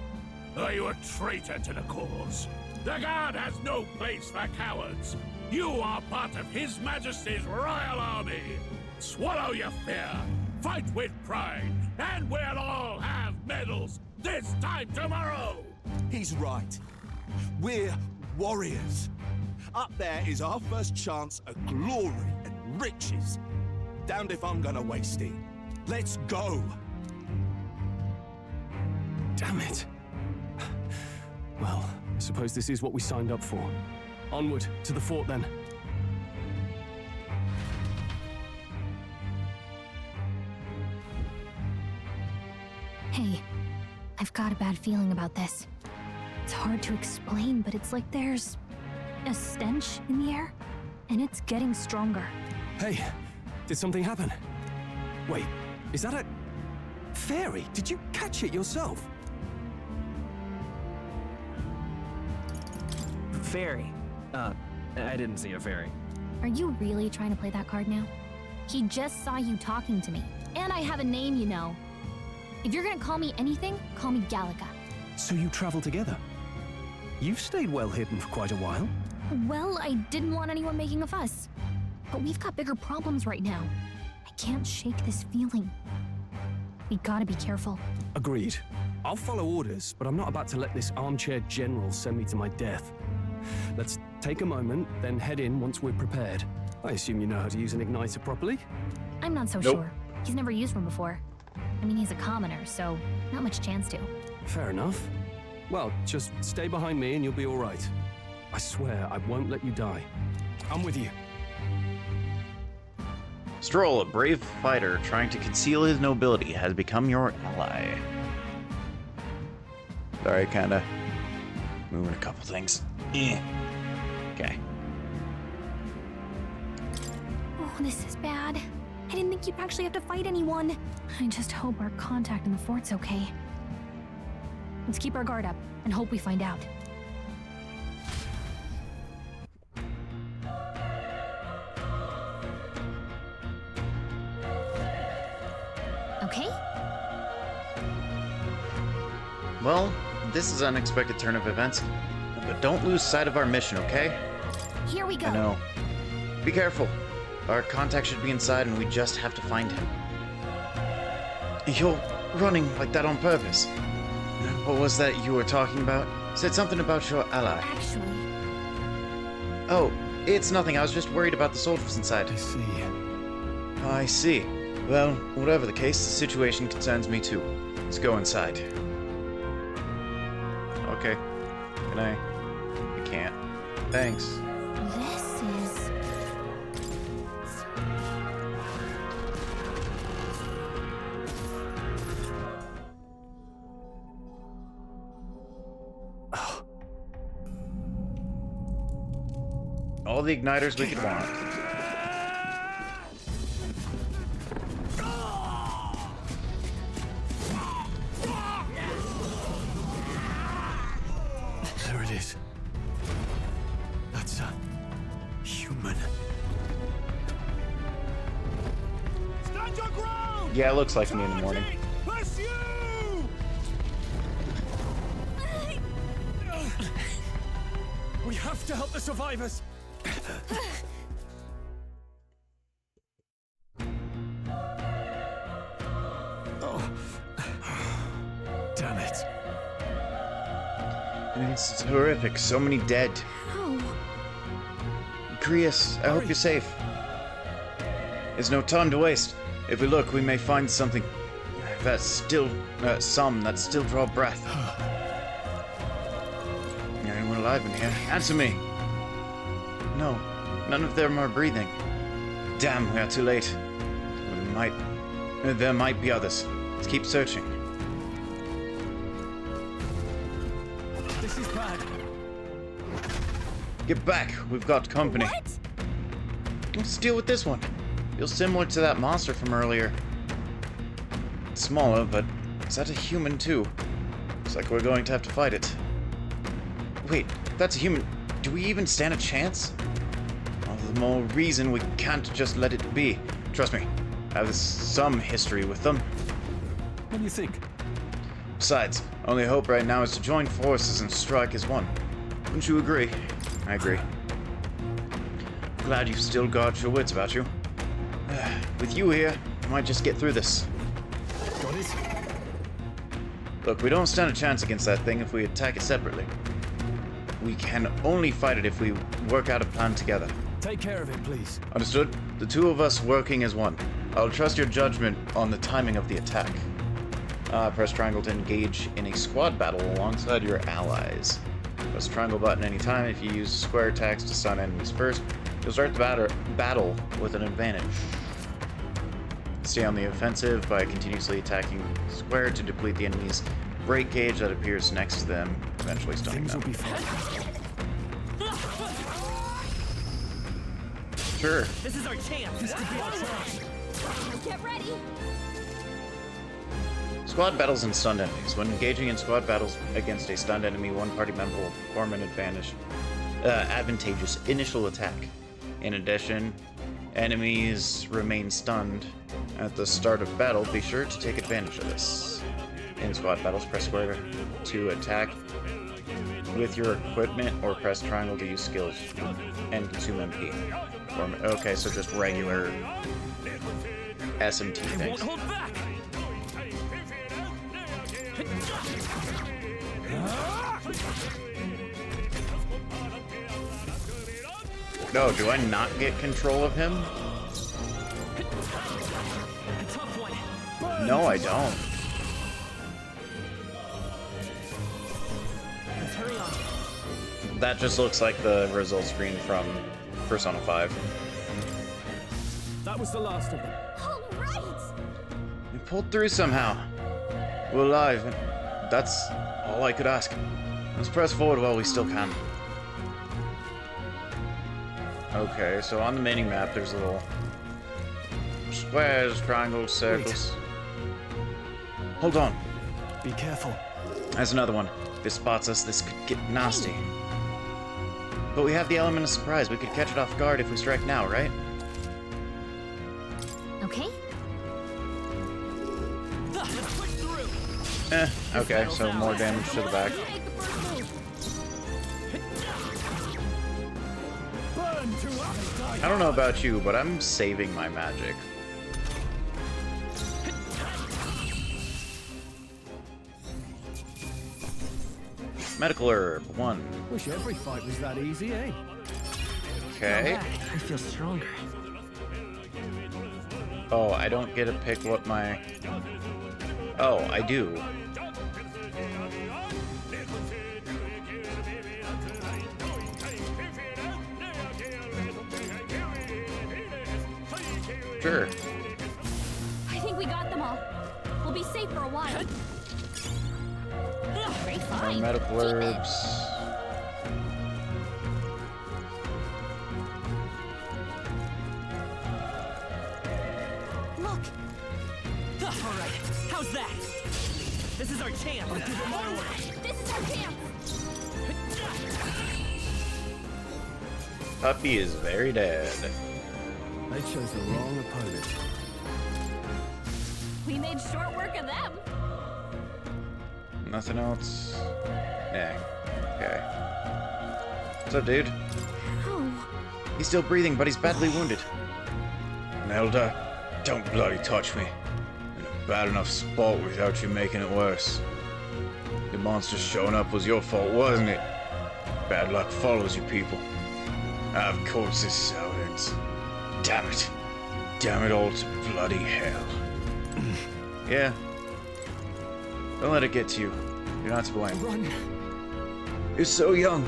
Are you a traitor to the cause? The Guard has no place for cowards. You are part of His Majesty's Royal Army. Swallow your fear, fight with pride, and we'll all have medals this time tomorrow! He's right. We're warriors. Up there is our first chance at glory and riches. Damned if I'm gonna waste it. Let's go! Damn it. Well, I suppose this is what we signed up for. Onward, to the fort then. Hey, I've got a bad feeling about this. It's hard to explain, but it's like there's a stench in the air, and it's getting stronger. Hey, did something happen? Wait, is that a... fairy? Did you catch it yourself? Fairy. I didn't see a fairy. Are you really trying to play that card now? He just saw you talking to me, and I have a name, you know. If you're gonna call me anything, call me Gallica. So you travel together? You've stayed well hidden for quite a while. Well, I didn't want anyone making a fuss. But we've got bigger problems right now. I can't shake this feeling. We gotta be careful. Agreed. I'll follow orders, but I'm not about to let this armchair general send me to my death. Let's take a moment, then head in once we're prepared. I assume you know how to use an igniter properly? I'm not so sure. He's never used one before. I mean, he's a commoner, so not much chance to. Fair enough. Well, just stay behind me and you'll be all right. I swear I won't let you die. I'm with you. Stroll, a brave fighter trying to conceal his nobility, has become your ally. Sorry, kinda moving a couple things. Okay. Oh, this is bad. I didn't think you'd actually have to fight anyone. I just hope our contact in the fort's okay. Let's keep our guard up and hope we find out. Okay? Well, this is an unexpected turn of events, but don't lose sight of our mission, okay? Here we go. I know. Be careful. Our contact should be inside and we just have to find him. You're running like that on purpose. What was that you were talking about? Said something about your ally. Actually... Oh, it's nothing. I was just worried about the soldiers inside. I see. I see. Well, whatever the case, the situation concerns me too. Let's go inside. Okay. Can I? I can't. Thanks. This is... All the igniters we could want. There it is. That's a human. Stand your ground! Yeah, it looks like me in the morning. Pursue! We have to help the survivors. Oh. Damn it. It's horrific. So many dead. How? Krius, I hope you're safe. There's no time to waste. If we look, we may find something that's still, some that still draw breath. Anyone alive in here? Answer me. No, none of them are breathing. Damn, we are too late. There might be others. Let's keep searching. This is bad. Get back, we've got company. What? Let's deal with this one. Feels similar to that monster from earlier. It's smaller, but is that a human too? Looks like we're going to have to fight it. Wait, that's a human. Do we even stand a chance? All the more reason we can't just let it be. Trust me, I have some history with them. What do you think? Besides, only hope right now is to join forces and strike as one. Wouldn't you agree? I agree. Glad you've still got your wits about you. With you here, I might just get through this. Got it? Look, we don't stand a chance against that thing if we attack it separately. We can only fight it if we work out a plan together. Take care of it, please. Understood? The two of us working as one. I'll trust your judgment on the timing of the attack. Press triangle to engage in a squad battle alongside your allies. Press the triangle button anytime. If you use square attacks to stun enemies first, you'll start the battle with an advantage. Stay on the offensive by continuously attacking square to deplete the enemy's break gauge that appears next to them, eventually stunning them. Things will be fine. Sure. This is our chance. This could be our chance. Get ready. Squad battles and stunned enemies. When engaging in squad battles against a stunned enemy, one party member will perform an advantageous initial attack. In addition, enemies remain stunned at the start of battle. Be sure to take advantage of this. In squad battles, press square to attack with your equipment, or press triangle to use skills and consume MP. Okay, so just regular SMT things. No, do I not get control of him? No, I don't. That just looks like the result screen from Persona 5. That was the last of them. All right. We pulled through somehow. We're alive, and that's all I could ask. Let's press forward while we still can. Okay, so on the mini map, there's little squares, triangles, circles. Wait. Hold on. Be careful. There's another one. If this spots us, this could get nasty. But we have the element of surprise. We could catch it off guard if we strike now, right? Okay. Okay, so more damage to the back. I don't know about you, but I'm saving my magic. Medical herb, 1. Wish every fight was that easy, eh? Okay. I feel stronger. Oh, I don't get to pick what my... Oh, I do. Sure. I think we got them all. We'll be safe for a while. Great find. Medical herbs. All right, how's that? This is our chance. This is our chance. Puppy is very dead. I chose the wrong opponent. We made short work of them. Nothing else? Dang. Okay. What's up, dude? Oh. He's still breathing, but he's badly wounded. Nelda, don't bloody touch me. In a bad enough spot without you making it worse. The monster showing up was your fault, wasn't it? Bad luck follows you people. Of course this is how it ends. Damn it. Damn it all to bloody hell. Yeah. Don't let it get to you. You're not to blame. Run. You're so young.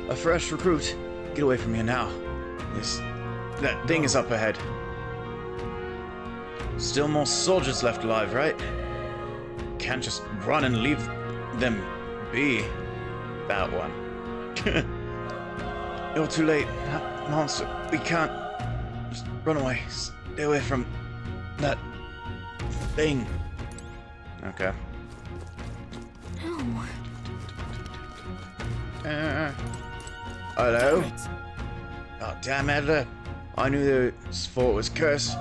A fresh recruit. Get away from here now. That thing is up ahead. Still more soldiers left alive, right? Can't just run and leave them be. That one. You're too late, monster. We can't. Just run away. Stay away from that thing. Okay. No. Hello? Oh, damn it. I knew this fort was cursed.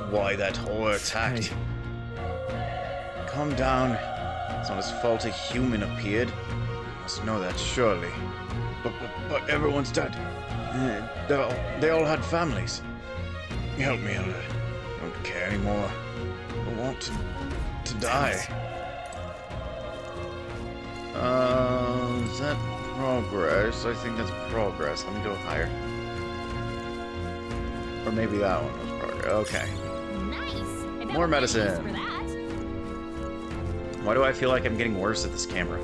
Why that horror attacked? Hey. Calm down. It's not his fault a human appeared. You must know that, surely. But everyone's dead. They all had families. Help me, Elder. I don't care anymore. I want to die. Is that progress? I think that's progress. Let me go higher. Or maybe that one was progress. Okay. Nice. More medicine. Why do I feel like I'm getting worse at this camera?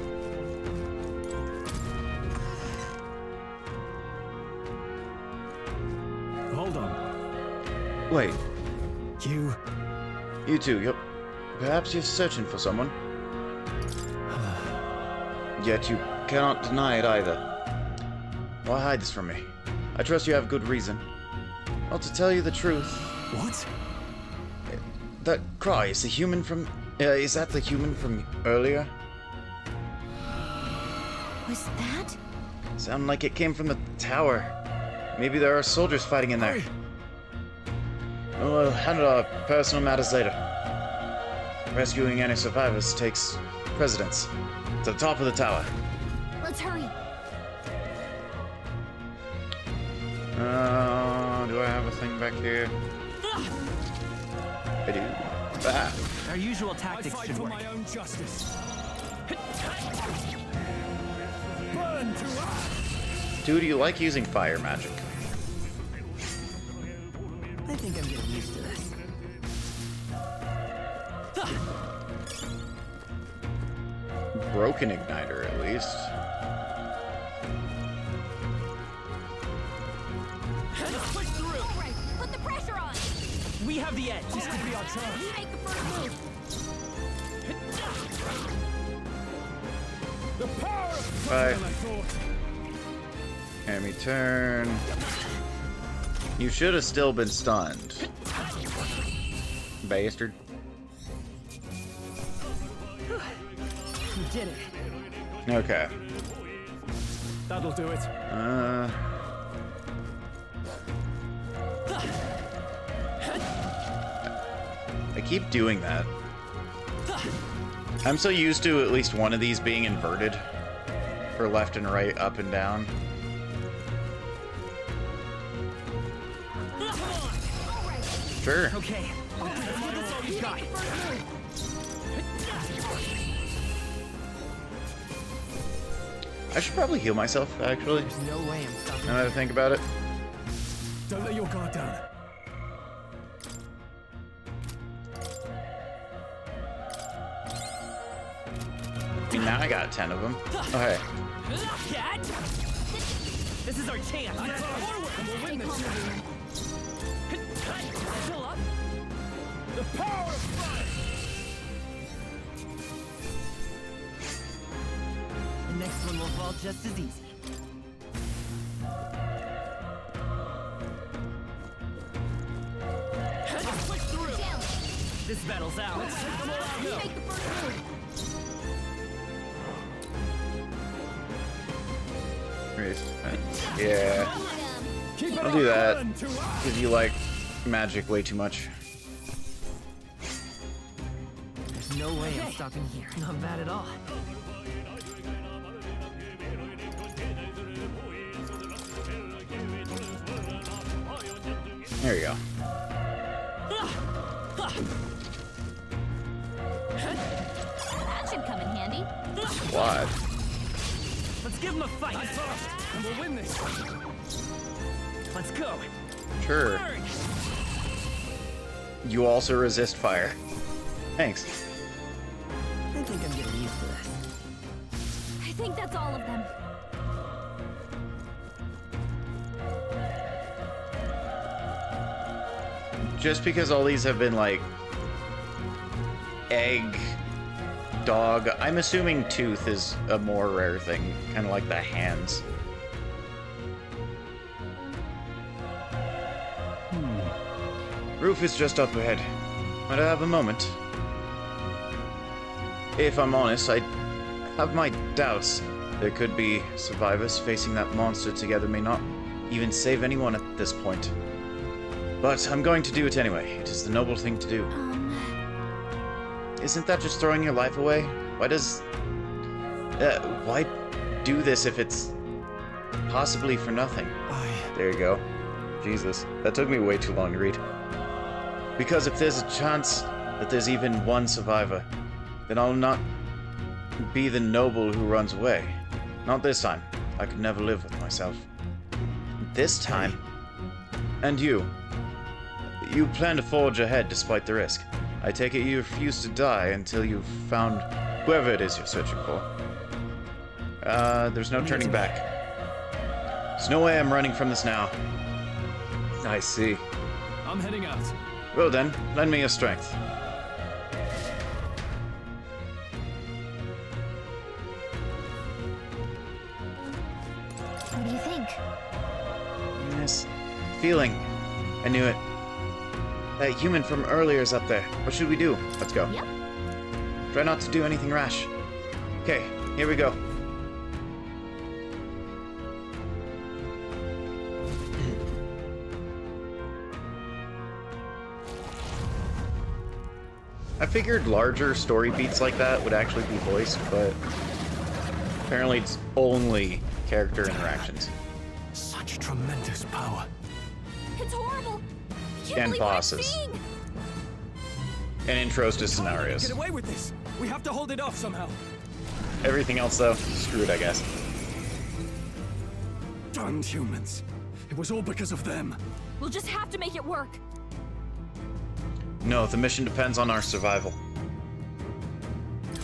Hold on. Wait. You too, yep. Perhaps you're searching for someone. Yet you cannot deny it either. Why hide this from me? I trust you have good reason. Well, to tell you the truth... What? That cry is the human from... is that the human from earlier? Was that? Sounded like it came from the tower. Maybe there are soldiers fighting in there. We'll handle our personal matters later. Rescuing any survivors takes precedence. To the top of the tower. Let's hurry. Do I have a thing back here? I do. Ah. Our usual tactics I fight should for work. my own justice. Burn to ash. Dude, you like using fire magic? I think I'm getting used to this. Broken igniter, at least. Let's push through. All right, put the pressure on. We have the edge. This could be our chance. You make the first move. The power of Bye. than I thought. Enemy turn. You should have still been stunned. Bastard. We did it. Okay. That'll do it. I keep doing that. I'm so used to at least one of these being inverted. For left and right, up and down. Sure. Okay. You got it. I should probably heal myself, actually. There's no way I'm stopping. Now that I think about it. Don't let your guard down. Now I got 10 of them. Oh, hey. This is our chance. We'll win this. Still up? The power of fire. The next one will fall just as easy. Push through. This battle's out. Let's take them all out. You make the first move. Yeah. I'll do that. Because you like magic way too much. There's no way I'm stopping here. Not bad at all. There you go. That should come in handy. What? Let's give him a fight. And we'll win this. Let's go. Sure. You also resist fire. Thanks. I think I'm getting used to this. I think that's all of them. Just because all these have been like egg, dog, I'm assuming tooth is a more rare thing, kind of like the hands. Roof is just up ahead. Might I have a moment? If I'm honest, I have my doubts. There could be survivors. Facing that monster together may not even save anyone at this point. But I'm going to do it anyway. It is the noble thing to do. Isn't that just throwing your life away? Why does... why do this if it's possibly for nothing? There you go. Jesus, that took me way too long to read. Because if there's a chance that there's even one survivor, then I'll not be the noble who runs away. Not this time. I could never live with myself. This time? And you? You plan to forge ahead despite the risk. I take it you refuse to die until you've found whoever it is you're searching for. There's no turning back. There's no way I'm running from this now. I see. I'm heading out. Well then, lend me your strength. What do you think? Yes. Feeling. I knew it. That human from earlier is up there. What should we do? Let's go. Yep. Try not to do anything rash. Okay, here we go. I figured larger story beats like that would actually be voiced, but apparently it's only character interactions. Such tremendous power. It's horrible. I can't And believe what I'm bosses. seeing. And intros to scenarios. Get away with this. We have to hold it off somehow. Everything else, though, screwed, I guess. Damned humans. It was all because of them. We'll just have to make it work. No, the mission depends on our survival.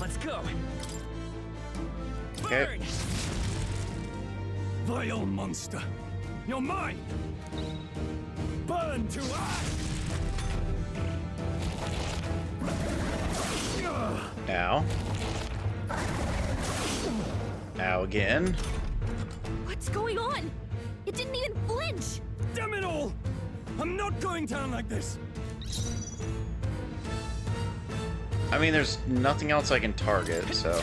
Let's go. Okay. Vile monster. You're mine! Burn to ash! Ow. Ow again. What's going on? It didn't even flinch. Damn it all! I'm not going down like this! I mean, there's nothing else I can target, so...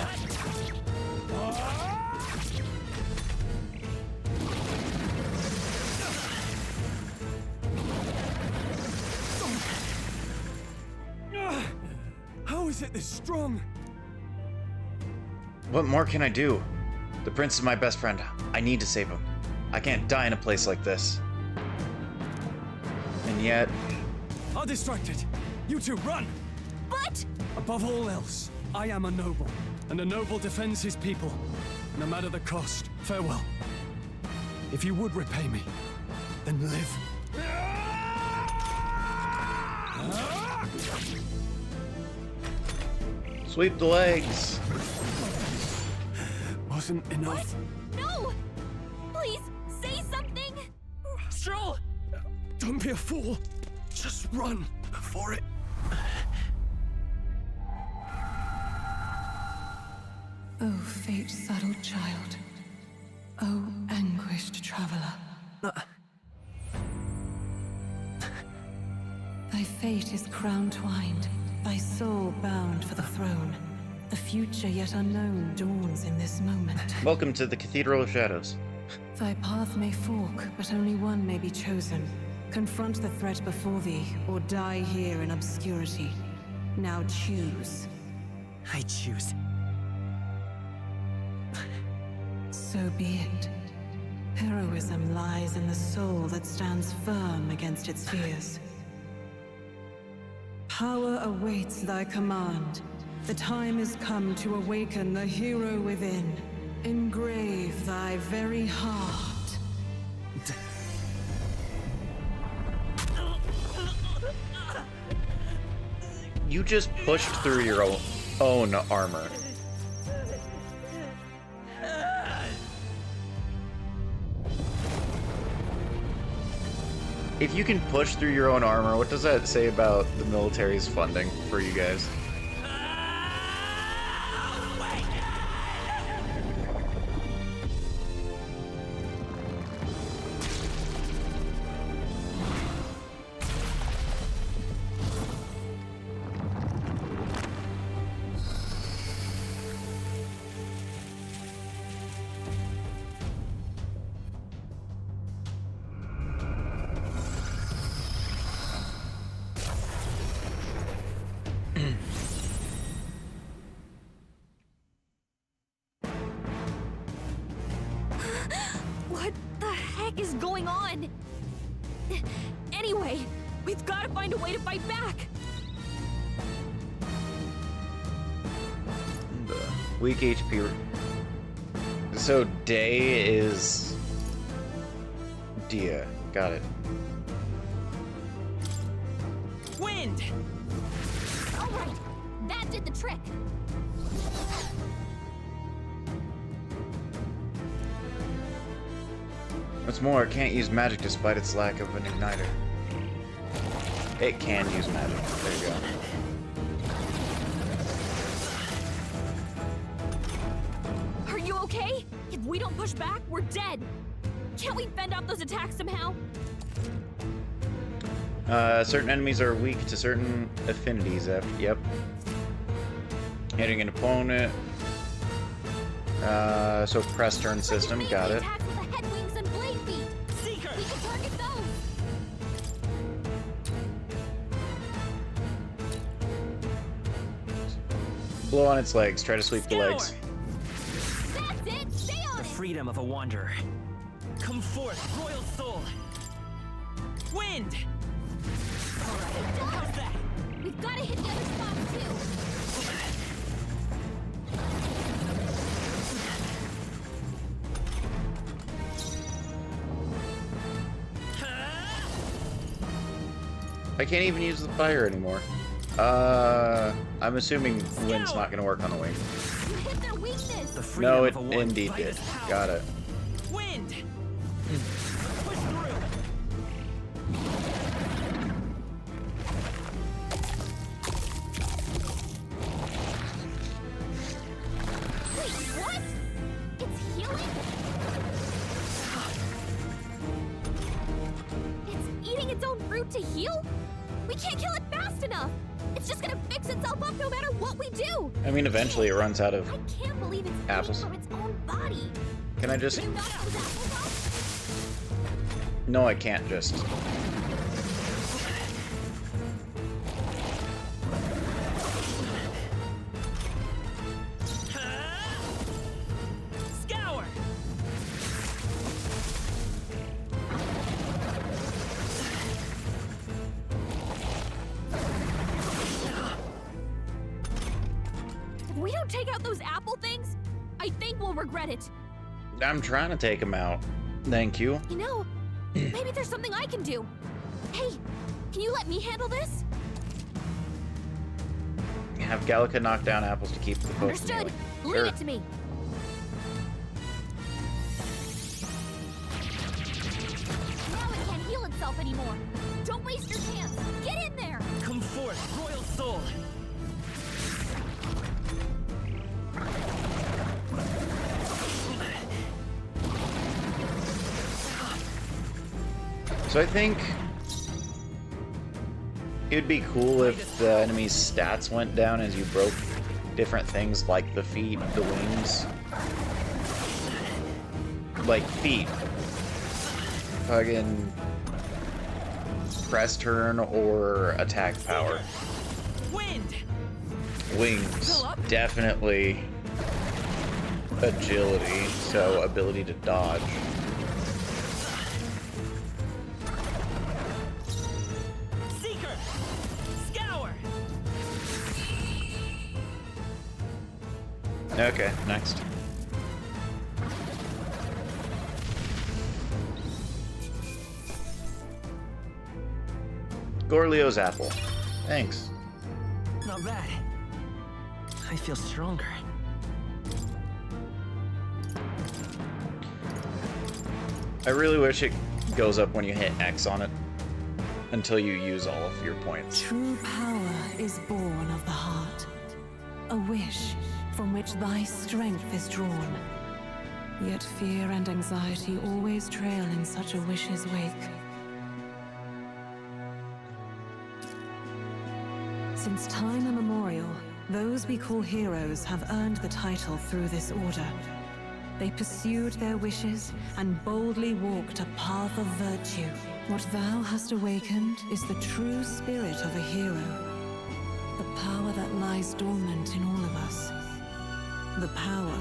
How is it this strong? What more can I do? The prince is my best friend. I need to save him. I can't die in a place like this. And yet... I'll distract it. You two, run! But... Above all else, I am a noble, and a noble defends his people, no matter the cost. Farewell. If you would repay me, then live. Sweep the legs. Wasn't enough. No! Please, say something! Stroll! Don't be a fool. Just run for it. Oh, fate-saddled child. Oh, anguished traveler. Thy fate is crown-twined, Thy soul bound for the throne. The future yet unknown dawns in this moment. Welcome to the Cathedral of Shadows. Thy path may fork, but only one may be chosen. Confront the threat before thee, or die here in obscurity. Now choose. I choose. So be it. Heroism lies in the soul that stands firm against its fears. Power awaits thy command. The time is come to awaken the hero within. Engrave thy very heart. You just pushed through your own armor. If you can push through your own armor, what does that say about the military's funding for you guys? What the heck is going on? Anyway, we've got to find a way to fight back. Weak HP. So Day is Dia. Got it. Wind! Alright, that did the trick. What's more, it can't use magic despite its lack of an igniter. It can use magic. There you go. Are you okay? If we don't push back, we're dead. Can't we fend off those attacks somehow? Certain enemies are weak to certain affinities. Yep. Hitting an opponent. So press turn system. Got it. Blow on its legs. Try to sweep the legs. That's it! Stay on The freedom of a wanderer. Come forth, royal soul! Wind! How's that? We've got to hit the other spots too. I can't even use the fire anymore. I'm assuming wind's not gonna work on the wing. You hit their weakness. No, it indeed did. Got it. Wind! Wait, what? It's healing? It's eating its own fruit to heal? We can't kill it fast enough. It's just gonna fix itself up no matter what we do. I mean, eventually it runs out of I can't believe it's apples. eating from its own body. Can I just? Do you not use apples No, I can't just. Scour! If we don't take out those apple things, I think we'll regret it. I'm trying to take him out. Thank you. You know, maybe there's something I can do. Hey, can you let me handle this? Have Gallica knock down apples to keep the folks Understood. from Leave it to me. Now it can't heal itself anymore. Don't waste your chance. Get in there. Come forth, royal soul! So I think It'd be cool if the enemy's stats went down as you broke different things like the feet, the wings. Like feet. Fucking press turn or attack power. Wind. Wings, definitely agility, so ability to dodge. Seeker. Scour. Okay, next. Gorlio's apple. Thanks. Not bad. I feel stronger. I really wish it goes up when you hit X on it until you use all of your points. True power is born of the heart. A wish from which thy strength is drawn. Yet fear and anxiety always trail in such a wish's wake. Since time immemorial, those we call heroes have earned the title through this order. They pursued their wishes and boldly walked a path of virtue. What thou hast awakened is the true spirit of a hero. The power that lies dormant in all of us. The power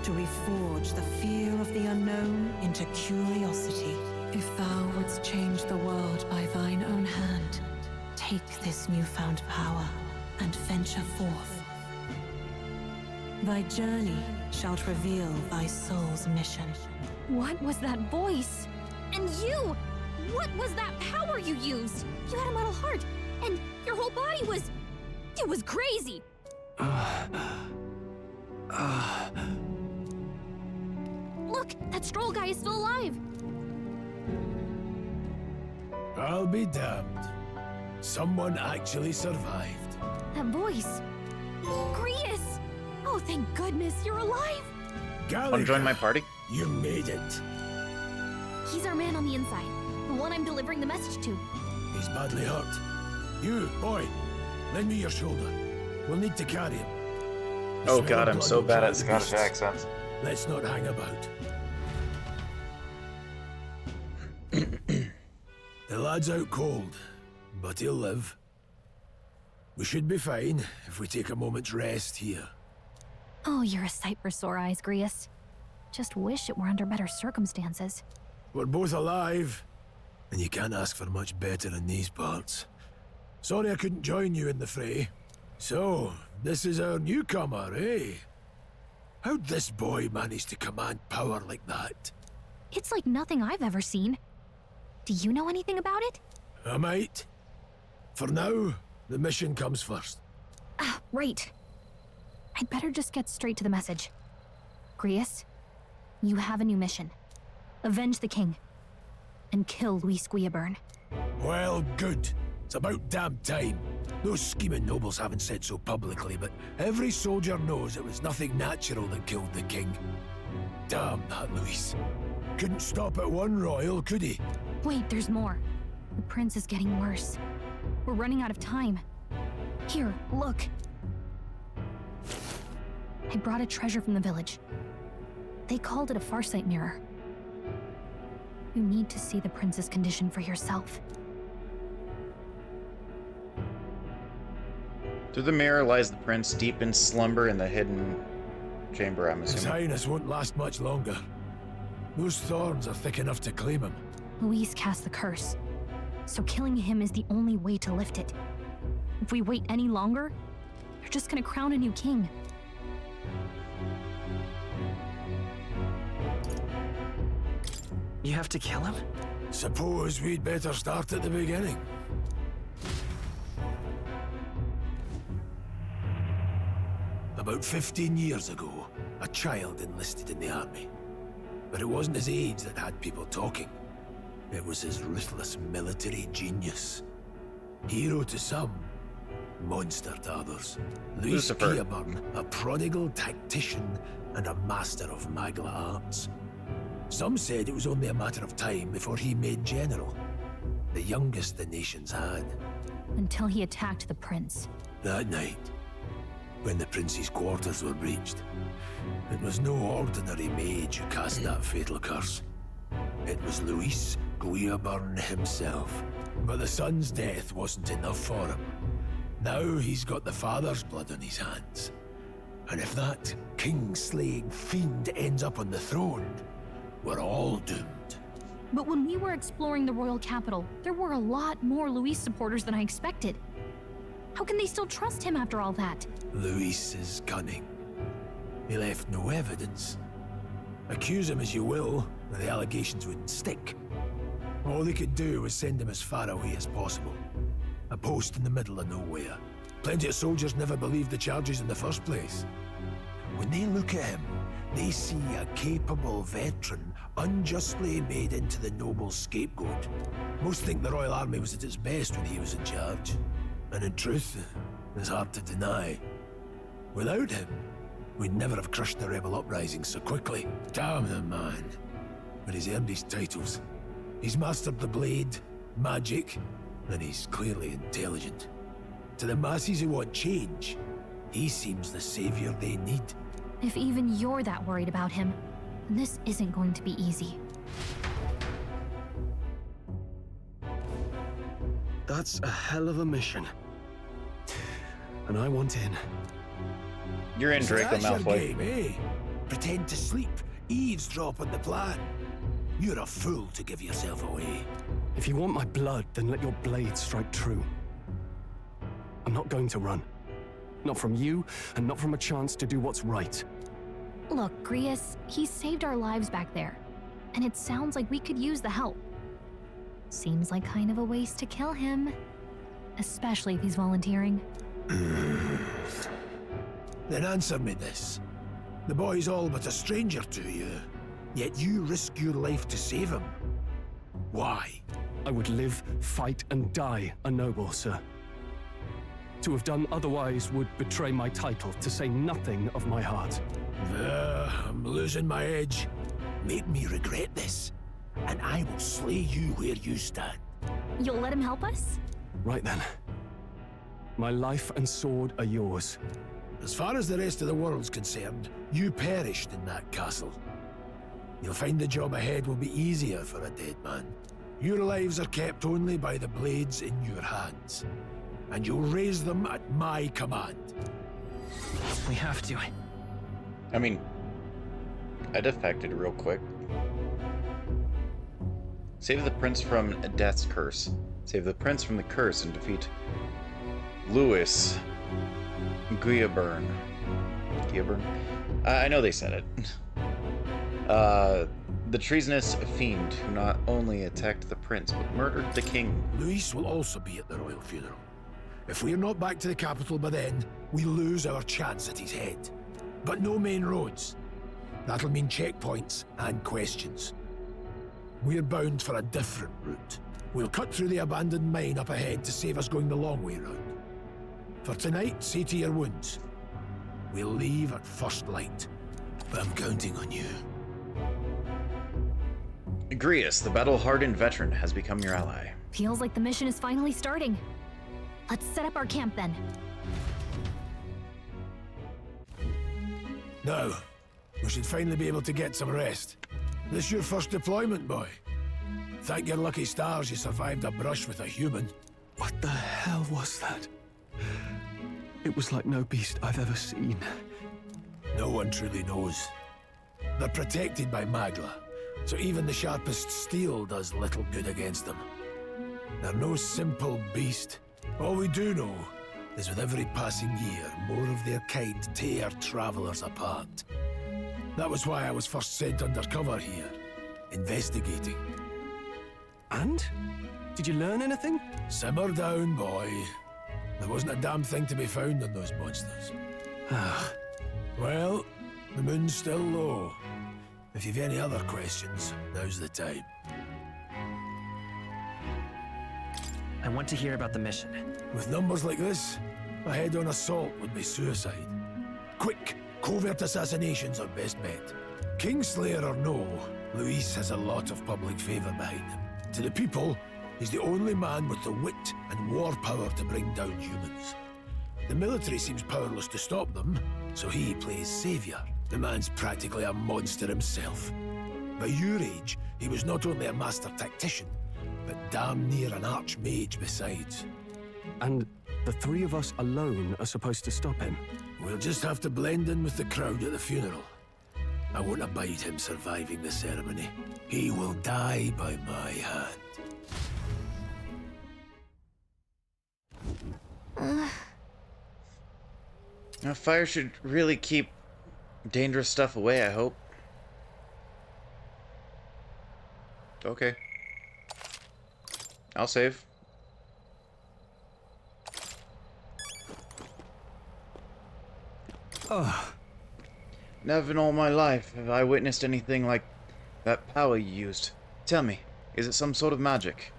to reforge the fear of the unknown into curiosity. If thou wouldst change the world by thine own hand, take this newfound power and venture forth. Thy journey shalt reveal thy soul's mission. What was that voice? And you! What was that power you used? You had a metal heart, and your whole body was... It was crazy! Look, that Stroll guy is still alive! I'll be damned. Someone actually survived. That voice... Grius! Oh, thank goodness, you're alive! Want to join my party? You made it. He's our man on the inside, the one I'm delivering the message to. He's badly hurt. You, boy, lend me your shoulder. We'll need to carry him. Oh god, I'm so bad at Scottish accents. Let's not hang about. The lad's out cold, but he'll live. We should be fine if we take a moment's rest here. Oh, you're a sight for sore eyes, Grius. Just wish it were under better circumstances. We're both alive, and you can't ask for much better in these parts. Sorry I couldn't join you in the fray. So, this is our newcomer, eh? How'd this boy manage to command power like that? It's like nothing I've ever seen. Do you know anything about it? I might. For now, the mission comes first. Ah, right. I'd better just get straight to the message. Grius, you have a new mission. Avenge the king. And kill Luis Guillaburn. Well, good. It's about damn time. Those scheming nobles haven't said so publicly, but every soldier knows it was nothing natural that killed the king. Damn that Luis. Couldn't stop at one royal, could he? Wait, there's more. The prince is getting worse. We're running out of time. Here, look. I brought a treasure from the village. They called it a farsight mirror. You need to see the prince's condition for yourself. Through the mirror lies the prince, deep in slumber in the hidden chamber, I'm His assuming. Highness won't last much longer. Those thorns are thick enough to claim him. Luis cast the curse, so killing him is the only way to lift it. If we wait any longer, you're just gonna crown a new king. You have to kill him? Suppose we'd better start at the beginning. About 15 years ago, a child enlisted in the army. But it wasn't his age that had people talking. It was his ruthless military genius. Hero to some, monster to others. Luis Guillaburn, a prodigal tactician and a master of Magla arts. Some said it was only a matter of time before he made general, the youngest the nation's had. until he attacked the prince. That night, when the prince's quarters were breached, it was no ordinary mage who cast that fatal curse. It was Luis Guiaburn himself. But the son's death wasn't enough for him. Now he's got the father's blood on his hands. And if that king-slaying fiend ends up on the throne, we're all doomed. But when we were exploring the royal capital, there were a lot more Luis supporters than I expected. How can they still trust him after all that? Luis is cunning. He left no evidence. Accuse him as you will, the allegations wouldn't stick. All they could do was send him as far away as possible. A post in the middle of nowhere. Plenty of soldiers never believed the charges in the first place. When they look at him, they see a capable veteran unjustly made into the noble scapegoat. Most think the Royal Army was at its best when he was in charge. And in truth, it's hard to deny. Without him, we'd never have crushed the rebel uprising so quickly. Damn the man. But he's earned his titles. He's mastered the blade, magic, and he's clearly intelligent. To the masses who want change, he seems the savior they need. If even you're that worried about him, then this isn't going to be easy. That's a hell of a mission. And I want in. You're in, So Draco that's your Malfoy. game, eh? Pretend to sleep, eavesdrop on the plan. You're a fool to give yourself away. If you want my blood, then let your blade strike true. I'm not going to run. Not from you, and not from a chance to do what's right. Look, Grius, he saved our lives back there, and it sounds like we could use the help. Seems like kind of a waste to kill him, especially if he's volunteering. Then answer me this. The boy's all but a stranger to you, yet you risk your life to save him. Why? I would live, fight, and die a noble, sir. To have done otherwise would betray my title, to say nothing of my heart. I'm losing my edge. Make me regret this, and I will slay you where you stand. You'll let him help us? Right then. My life and sword are yours. As far as the rest of the world's concerned, you perished in that castle. You'll find the job ahead will be easier for a dead man. Your lives are kept only by the blades in your hands, and you'll raise them at my command. We have to. I mean, I defected real quick. Save the prince from death's curse. Save the prince from the curse and defeat Luis Guiaburn. Guiaburn? I know they said it. The treasonous fiend who not only attacked the prince, but murdered the king. Luis will also be at the royal funeral. If we're not back to the capital by then, we lose our chance at his head. But no main roads. That'll mean checkpoints and questions. We're bound for a different route. We'll cut through the abandoned mine up ahead to save us going the long way round. For tonight, see to your wounds. We'll leave at first light. But I'm counting on you. Grius, the battle-hardened veteran, has become your ally. Feels like the mission is finally starting. Let's set up our camp then. Now, we should finally be able to get some rest. This your first deployment, boy. Thank your lucky stars you survived a brush with a human. What the hell was that? It was like no beast I've ever seen. No one truly knows. They're protected by Magla, so even the sharpest steel does little good against them. They're no simple beast. All we do know is with every passing year, more of their kind tear travelers apart. That was why I was first sent undercover here, investigating. And? Did you learn anything? Simmer down, boy. There wasn't a damn thing to be found on those monsters. Well, the moon's still low. If you've any other questions, now's the time. I want to hear about the mission. With numbers like this, a head-on assault would be suicide. Quick, covert assassinations are best bet. Kingslayer or no, Luis has a lot of public favor behind him. To the people, He's the only man with the wit and war power to bring down humans. The military seems powerless to stop them, so he plays savior. The man's practically a monster himself. By your age, he was not only a master tactician, but damn near an archmage besides. And the three of us alone are supposed to stop him? We'll just have to blend in with the crowd at the funeral. I won't abide him surviving the ceremony. He will die by my hand. Now, fire should really keep dangerous stuff away, I hope. Okay. I'll save. Ugh. Never in all my life have I witnessed anything like that power you used. Tell me, is it some sort of magic?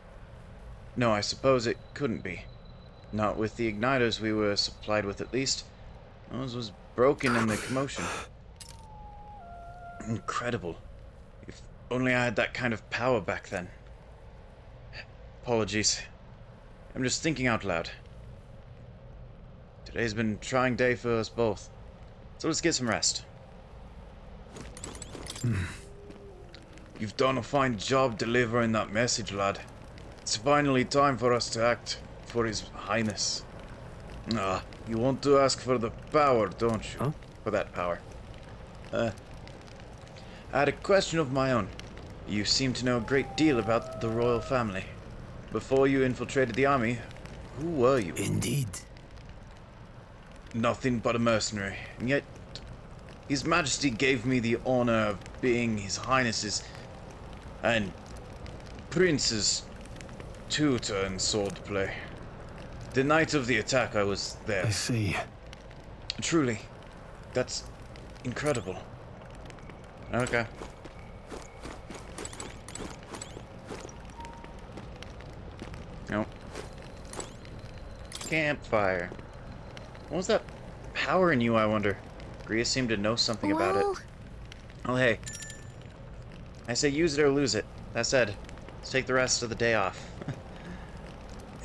No, I suppose it couldn't be. Not with the igniters we were supplied with, at least. Ours was broken in the commotion. Incredible. If only I had that kind of power back then. Apologies. I'm just thinking out loud. Today's been a trying day for us both. So let's get some rest. You've done a fine job delivering that message, lad. It's finally time for us to act for His Highness. Ah, you want to ask for the power, don't you? Huh? For that power. I had a question of my own. You seem to know a great deal about the royal family. Before you infiltrated the army, who were you? Indeed. Nothing but a mercenary, and yet His Majesty gave me the honor of being His Highness's and Prince's tutor in swordplay. The night of the attack, I was there. I see. Truly, that's incredible. Okay. Nope. Campfire. What was that power in you, I wonder? Gria seemed to know something about it. Oh, hey. I say use it or lose it. That said, let's take the rest of the day off.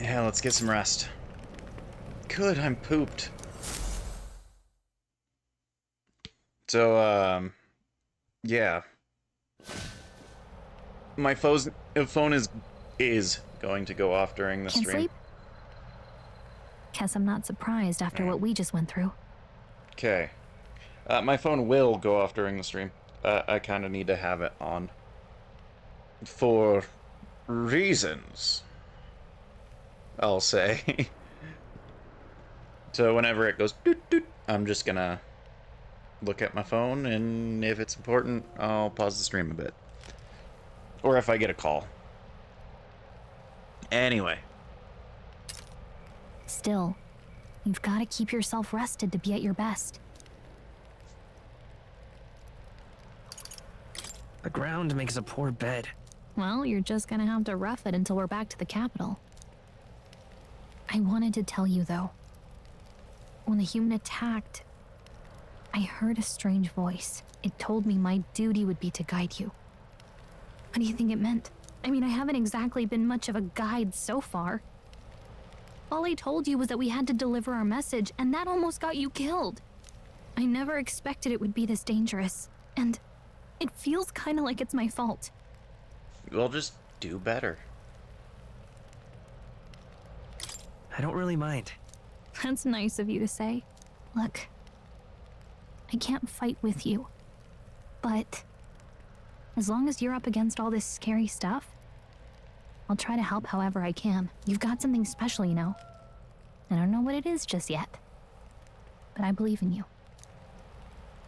Yeah, let's get some rest. Good, I'm pooped. So, yeah. My phone is going to go off during the Can't stream. sleep? Guess I'm not surprised after what we just went through. Okay. My phone will go off during the stream. I kind of need to have it on. For reasons, I'll say. So whenever it goes doot doot, I'm just gonna look at my phone, and if it's important, I'll pause the stream a bit. Or if I get a call. Anyway. Still, you've got to keep yourself rested to be at your best. The ground makes a poor bed. Well, you're just gonna have to rough it until we're back to the capital. I wanted to tell you, though. When the human attacked, I heard a strange voice. It told me my duty would be to guide you. What do you think it meant? I mean, I haven't exactly been much of a guide so far. All I told you was that we had to deliver our message, and that almost got you killed. I never expected it would be this dangerous, and it feels kind of like it's my fault. We'll just do better. I don't really mind. That's nice of you to say. Look, I can't fight with you, but as long as you're up against all this scary stuff, I'll try to help however I can. You've got something special, you know. I don't know what it is just yet, but I believe in you.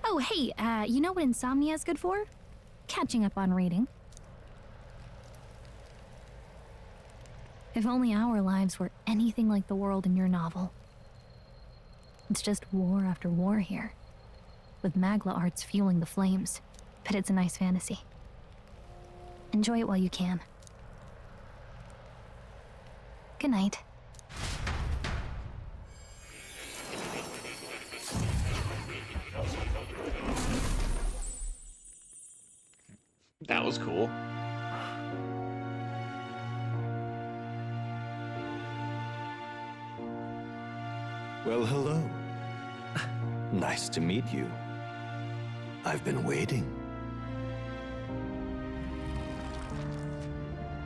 Oh, hey, you know what insomnia is good for? Catching up on reading. If only our lives were anything like the world in your novel. It's just war after war here, with Magla arts fueling the flames, but it's a nice fantasy. Enjoy it while you can. Good night. That was cool. Well, hello. Nice to meet you. I've been waiting.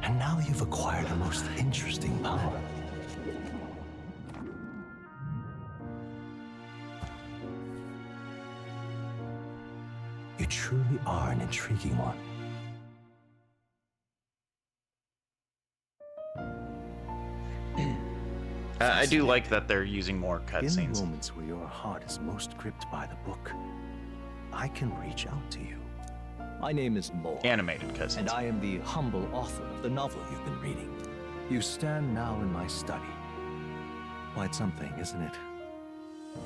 And now you've acquired a most interesting power. You truly are an intriguing one. I do like that they're using more In cutscenes. the moments where your heart is most gripped by the book, I can reach out to you. My name is Mo. Animated cutscenes. And I am the humble author of the novel you've been reading. You stand now in my study. Quite something, isn't it?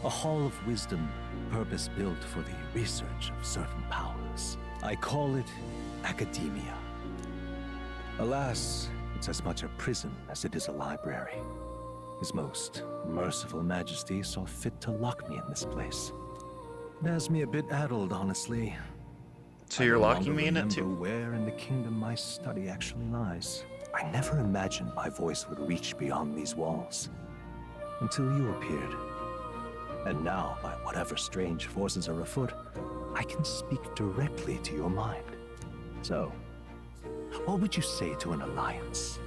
A hall of wisdom, purpose-built for the research of certain powers. I call it academia. Alas, it's as much a prison as it is a library. His most merciful majesty saw fit to lock me in this place. It has me a bit addled, honestly. So you're I no locking longer me in it remember too? where in the kingdom my study actually lies. I never imagined my voice would reach beyond these walls. Until you appeared. And now, by whatever strange forces are afoot, I can speak directly to your mind. So, what would you say to an alliance?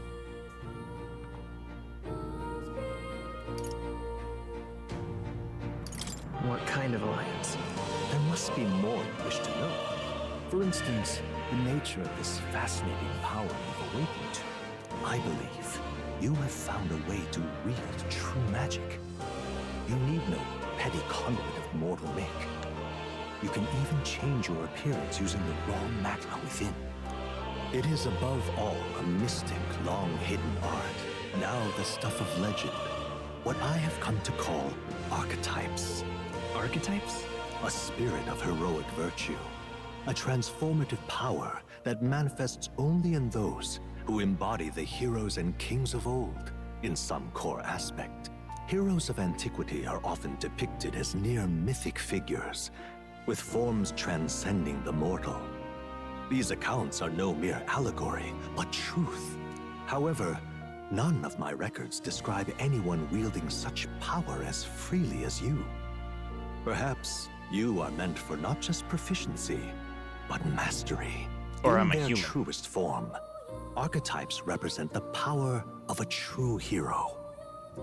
What kind of alliance? There must be more you wish to know. For instance, the nature of this fascinating power you've awakened to. I believe you have found a way to wield true magic. You need no petty conduit of mortal make. You can even change your appearance using the raw matter within. It is above all a mystic, long-hidden art, now the stuff of legend. What I have come to call archetypes. Archetypes? A spirit of heroic virtue. A transformative power that manifests only in those who embody the heroes and kings of old in some core aspect. Heroes of antiquity are often depicted as near mythic figures, with forms transcending the mortal. These accounts are no mere allegory, but truth. However, none of my records describe anyone wielding such power as freely as you. Perhaps you are meant for not just proficiency, but mastery. Or in I'm a their human. truest form, archetypes represent the power of a true hero.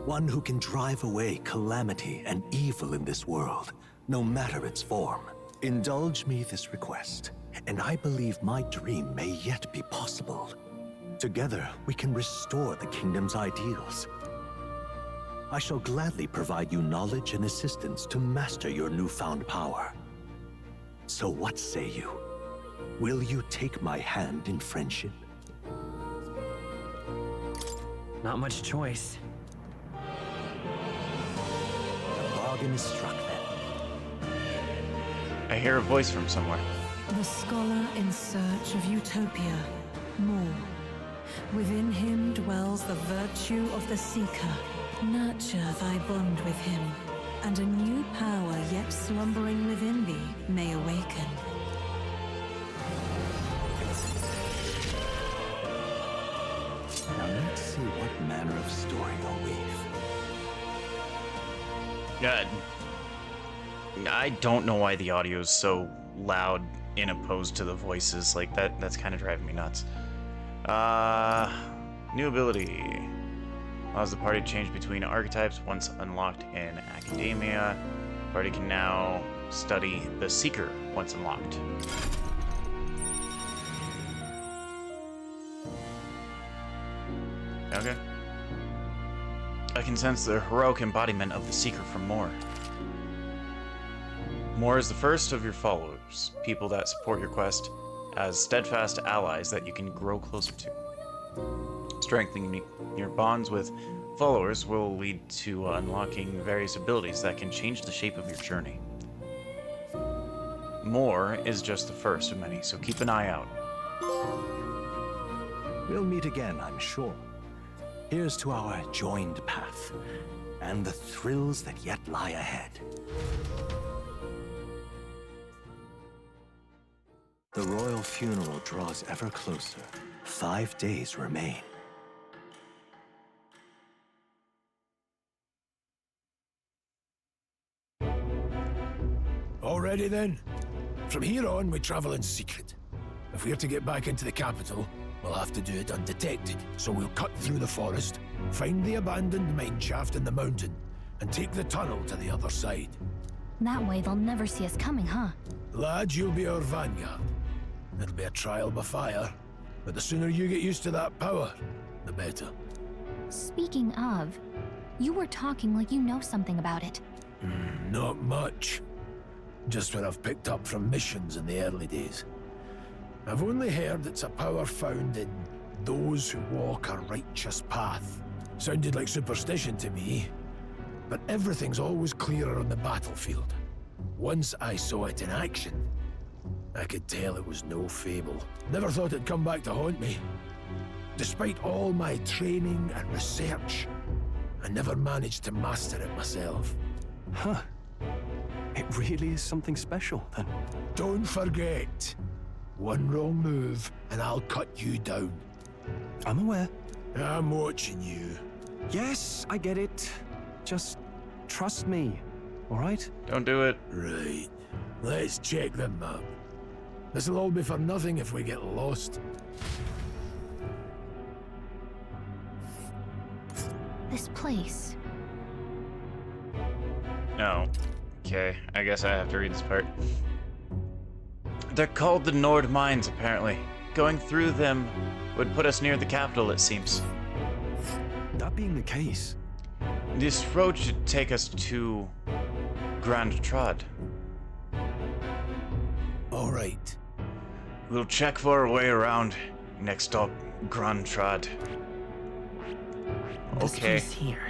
One who can drive away calamity and evil in this world, no matter its form. Indulge me this request, and I believe my dream may yet be possible. Together, we can restore the kingdom's ideals. I shall gladly provide you knowledge and assistance to master your newfound power. So what say you? Will you take my hand in friendship? Not much choice. The bargain is struck then. I hear a voice from somewhere. The scholar in search of utopia, more. Within him dwells the virtue of the seeker. Nurture thy bond with him, and a new power yet slumbering within thee may awaken. Now let's see what manner of story you'll weave. I don't know why the audio is so loud in opposed to the voices. Like that's kind of driving me nuts. New ability. Allows the party to change between archetypes once unlocked in academia. Party can now study the Seeker once unlocked. Okay. I can sense the heroic embodiment of the Seeker from Moore. Moore is the first of your followers, people that support your quest, as steadfast allies that you can grow closer to. Strengthening your bonds with followers will lead to unlocking various abilities that can change the shape of your journey. Moore is just the first of many, so keep an eye out. We'll meet again, I'm sure. Here's to our joined path, and the thrills that yet lie ahead. The royal funeral draws ever closer. 5 days remain. Already then. From here on, we travel in secret. If we're to get back into the capital, we'll have to do it undetected. So we'll cut through the forest, find the abandoned mine shaft in the mountain, and take the tunnel to the other side. That way they'll never see us coming, huh? Lad, you'll be our vanguard. It'll be a trial by fire, but the sooner you get used to that power, the better. Speaking of, you were talking like you know something about it. Not much. Just what I've picked up from missions in the early days. I've only heard it's a power found in those who walk a righteous path. Sounded like superstition to me, but everything's always clearer on the battlefield. Once I saw it in action, I could tell it was no fable. Never thought it'd come back to haunt me. Despite all my training and research, I never managed to master it myself. Huh. It really is something special, then. Don't forget, one wrong move and I'll cut you down. I'm aware. I'm watching you. Yes, I get it. Just trust me, all right? Don't do it. Right. Let's check the map. This'll all be for nothing if we get lost. This place. No. Okay, I guess I have to read this part. They're called the Nord Mines, apparently. Going through them would put us near the capital, it seems. That being the case... This road should take us to Grand Trad. All right. We'll check for our way around. Next stop, Grand Trad. This Okay. place here.